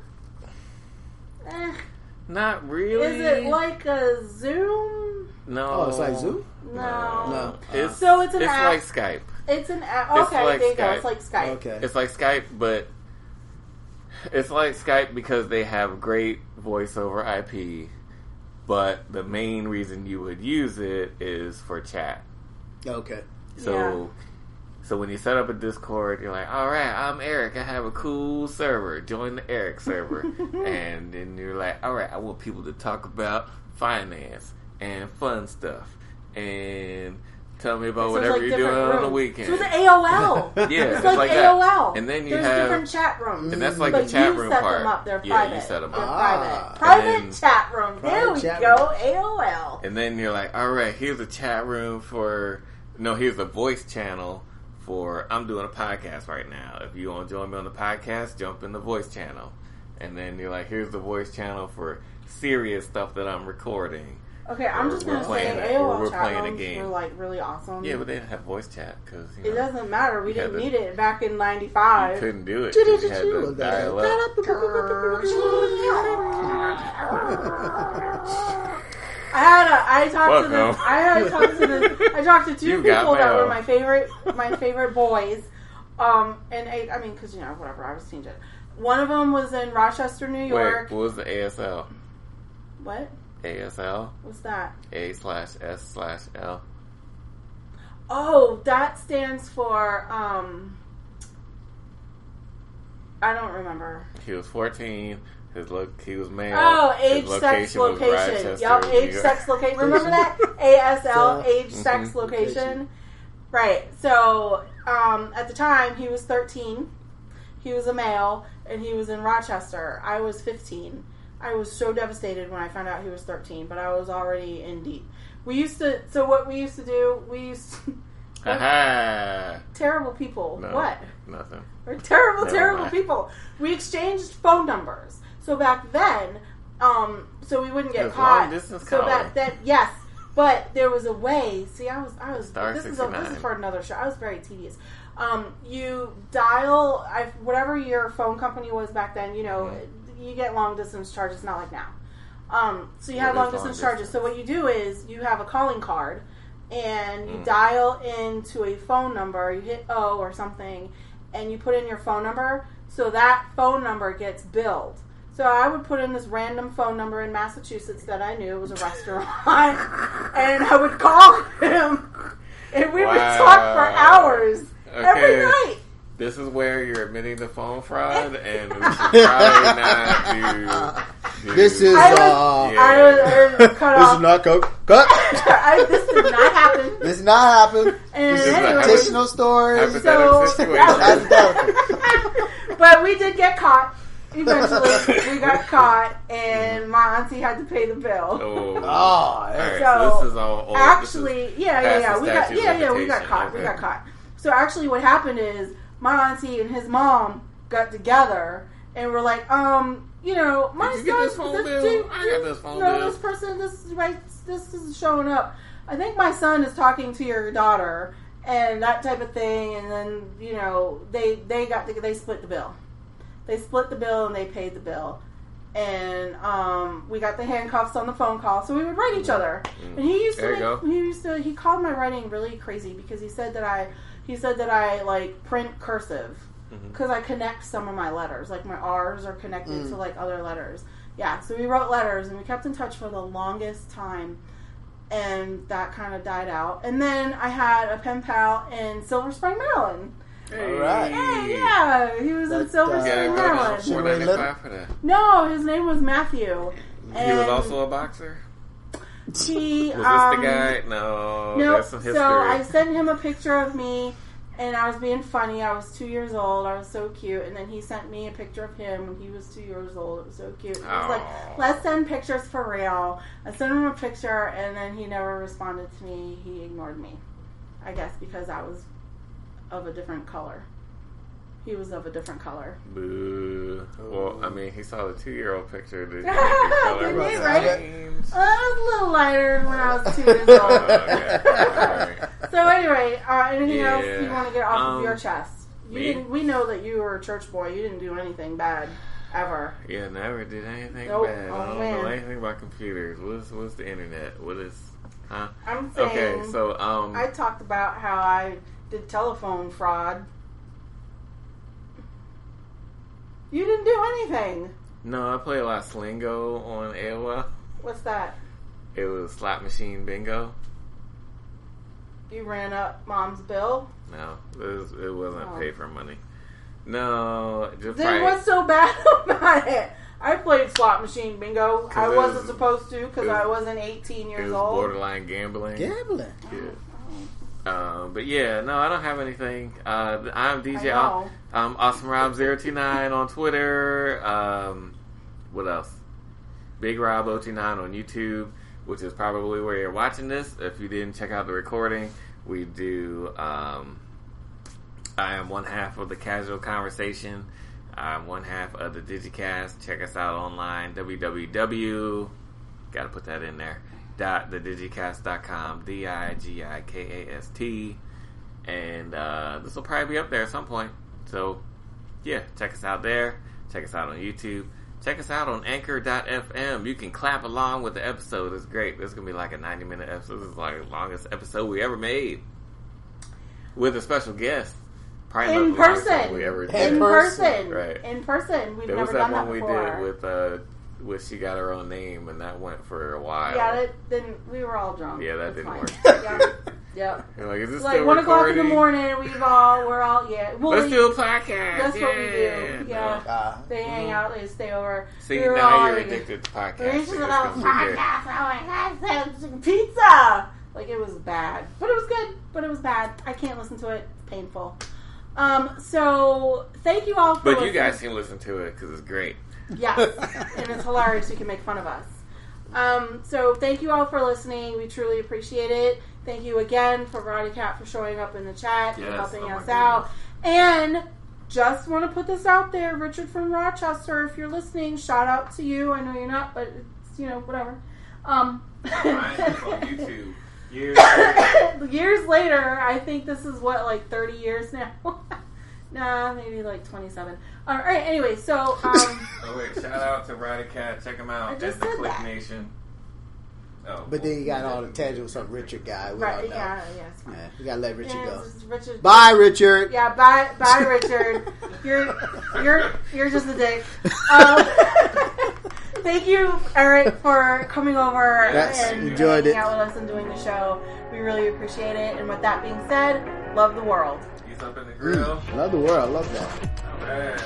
Not really. Is it like a Zoom? No. Oh, it's like Zoom? No. It's an app. It's like Skype. It's an app. It's Okay, like there you go. Skype. It's like Skype. Okay. It's like Skype, but it's like Skype because they have great voice over IP, but the main reason you would use it is for chat. Okay. So So when you set up a Discord, you're like, all right, I'm Eric. I have a cool server. Join the Eric server. And then you're like, all right, I want people to talk about finance and fun stuff. And tell me about whatever you're doing on the weekend. So it's AOL. Yeah, it's like AOL. That. And then There's different chat rooms. And that's like the chat room part. You set them up. They're private. Yeah, you set them up. They're private chat room. There we go. AOL. And then you're like, all right, here's a chat room for... No, here's a voice channel for... I'm doing a podcast right now. If you want to join me on the podcast, jump in the voice channel. And then you're like, here's the voice channel for serious stuff that I'm recording. Okay, I'm just going to say AOL chat rooms were like really awesome. Yeah, but they didn't have voice chat because it doesn't matter. We didn't need it back in '95. You couldn't do it. You had to dial up. I talked to two people that were my favorite boys. Because whatever, I was teenager. One of them was in Rochester, New York. Wait, what was the ASL? What? ASL? What's that? A/S/L. Oh, that stands for, I don't remember. He was 14. He was male. Oh, age, sex, location. Yup, age, sex, location. Remember that? ASL, age, sex, location. Right. So, at the time, he was 13. He was a male, and he was in Rochester. I was 15. I was so devastated when I found out he was 13, but I was already in deep. What we used to do, terrible people. No, what? Nothing. We're terrible people. We exchanged phone numbers. So back then, so we wouldn't get caught. Long distance so back then, yes. But there was a way. See, I was. This is for another show. I was very tedious. You dial whatever your phone company was back then. You get long distance charges, not like now. So you have long distance charges. So what you do is you have a calling card, and you dial into a phone number. You hit O or something, and you put in your phone number. So that phone number gets billed. So I would put in this random phone number in Massachusetts that I knew was a restaurant, and I would call him, and we would talk for hours every night. This is where you're admitting to phone fraud, and we should probably not do. This is I was cut off. This is not cut. This did not happen. This did not happen. And this is a fictional story. Hypothetical situation. But we did get caught. Eventually, we got caught, and my auntie had to pay the bill. Oh, right. So this is all old. Actually, we got caught. Okay. We got caught. So actually, what happened is my auntie and his mom got together and were like, my son, this phone bill? I got this phone bill. This person, this is showing up. I think my son is talking to your daughter and that type of thing. And then they split the bill. They split the bill and they paid the bill. And we got the handcuffs on the phone call, so we would write each other. And he called my writing really crazy because he said that I like print cursive because I connect some of my letters, like my R's are connected to like other letters. Yeah, so we wrote letters and we kept in touch for the longest time, and that kind of died out. And then I had a pen pal in Silver Spring, Maryland. Hey. All right. Hey, yeah, he was in Silver Spring, Maryland. No, his name was Matthew. He was also a boxer? Was this the guy? No, that's some history. So I sent him a picture of me, and I was being funny. I was 2 years old. I was so cute. And then he sent me a picture of him when he was 2 years old. It was so cute. He was like, let's send pictures for real. I sent him a picture, and then he never responded to me. He ignored me. I guess because I was of a different color. He was of a different color. Boo. Well, I mean, he saw the 2-year-old picture. Didn't he, right? I was a little lighter when I was 2 years old. Okay. Right. So anyway, anything else you want to get off of your chest? We know that you were a church boy. You didn't do anything bad ever. Yeah, never did anything bad. Oh, I don't know anything about computers. What's the internet? What is? Huh? I'm saying. Okay, so I talked about how I did telephone fraud. You didn't do anything. No, I played a lot of Slingo on AOL. What's that? It was slot machine bingo. You ran up Mom's bill? No, it wasn't pay for money. No, just then what's so bad about it? I played slot machine bingo. I wasn't supposed to because I wasn't 18 years old. Borderline gambling. Gambling. Yeah. But yeah, no, I don't have anything. I'm DJ. I'm AwesomeRob029 on Twitter. What else? Big Rob 029 on YouTube, which is probably where you're watching this. If you didn't check out the recording, we do. I am one half of the Casual Conversation. I'm one half of the DigiCast. Check us out online, www. Got to put that in there. .thedigicast.com, DIGIKAST, and this will probably be up there at some point. So, yeah, check us out there. Check us out on YouTube. Check us out on Anchor.fm. You can clap along with the episode. It's great. This is gonna be like a 90-minute episode. This is like the longest episode we ever made with a special guest. Probably in person. We ever did. In person. Right. In person. We've there never was that done one that we before. did with She Got Her Own Name, and that went for a while. Yeah, we were all drunk. Yeah, that didn't work. Yep. You're like, is this like still 1 o'clock in recording? the morning. We're all Well, let's do a podcast. That's what we do. Yeah. No. They hang out. They stay over. See, we now you're addicted to podcasts. We're just about podcasts. Oh my God, some pizza. Like, it was bad. But it was good. But it was bad. I can't listen to it. It's painful. So, thank you all for listening. But you guys can listen to it because it's great. Yes. And it's hilarious. You can make fun of us. So, thank you all for listening. We truly appreciate it. Thank you again for Roddy Cat for showing up in the chat and helping us out. And just want to put this out there, Richard from Rochester, if you're listening, shout out to you. I know you're not, but it's, whatever. Mine's on YouTube. Years later, I think this is what, like 30 years now? Nah, maybe like 27. Alright, anyway, so oh wait, shout out to Roddy Cat. Check him out. just That's the said Click that. Nation. Oh, But then you got all the tangible stuff. Richard guy. We right, don't know. yeah, it's fine. Yeah, we gotta let Richard go. This is Richard. Bye, Richard. Yeah, bye, Richard. You're just a dick. Thank you, Eric, for coming over and enjoyed hanging it. out with us and doing the show. We really appreciate it. And with that being said, love the world. He's up in the grill. Love the world. I love that. All right.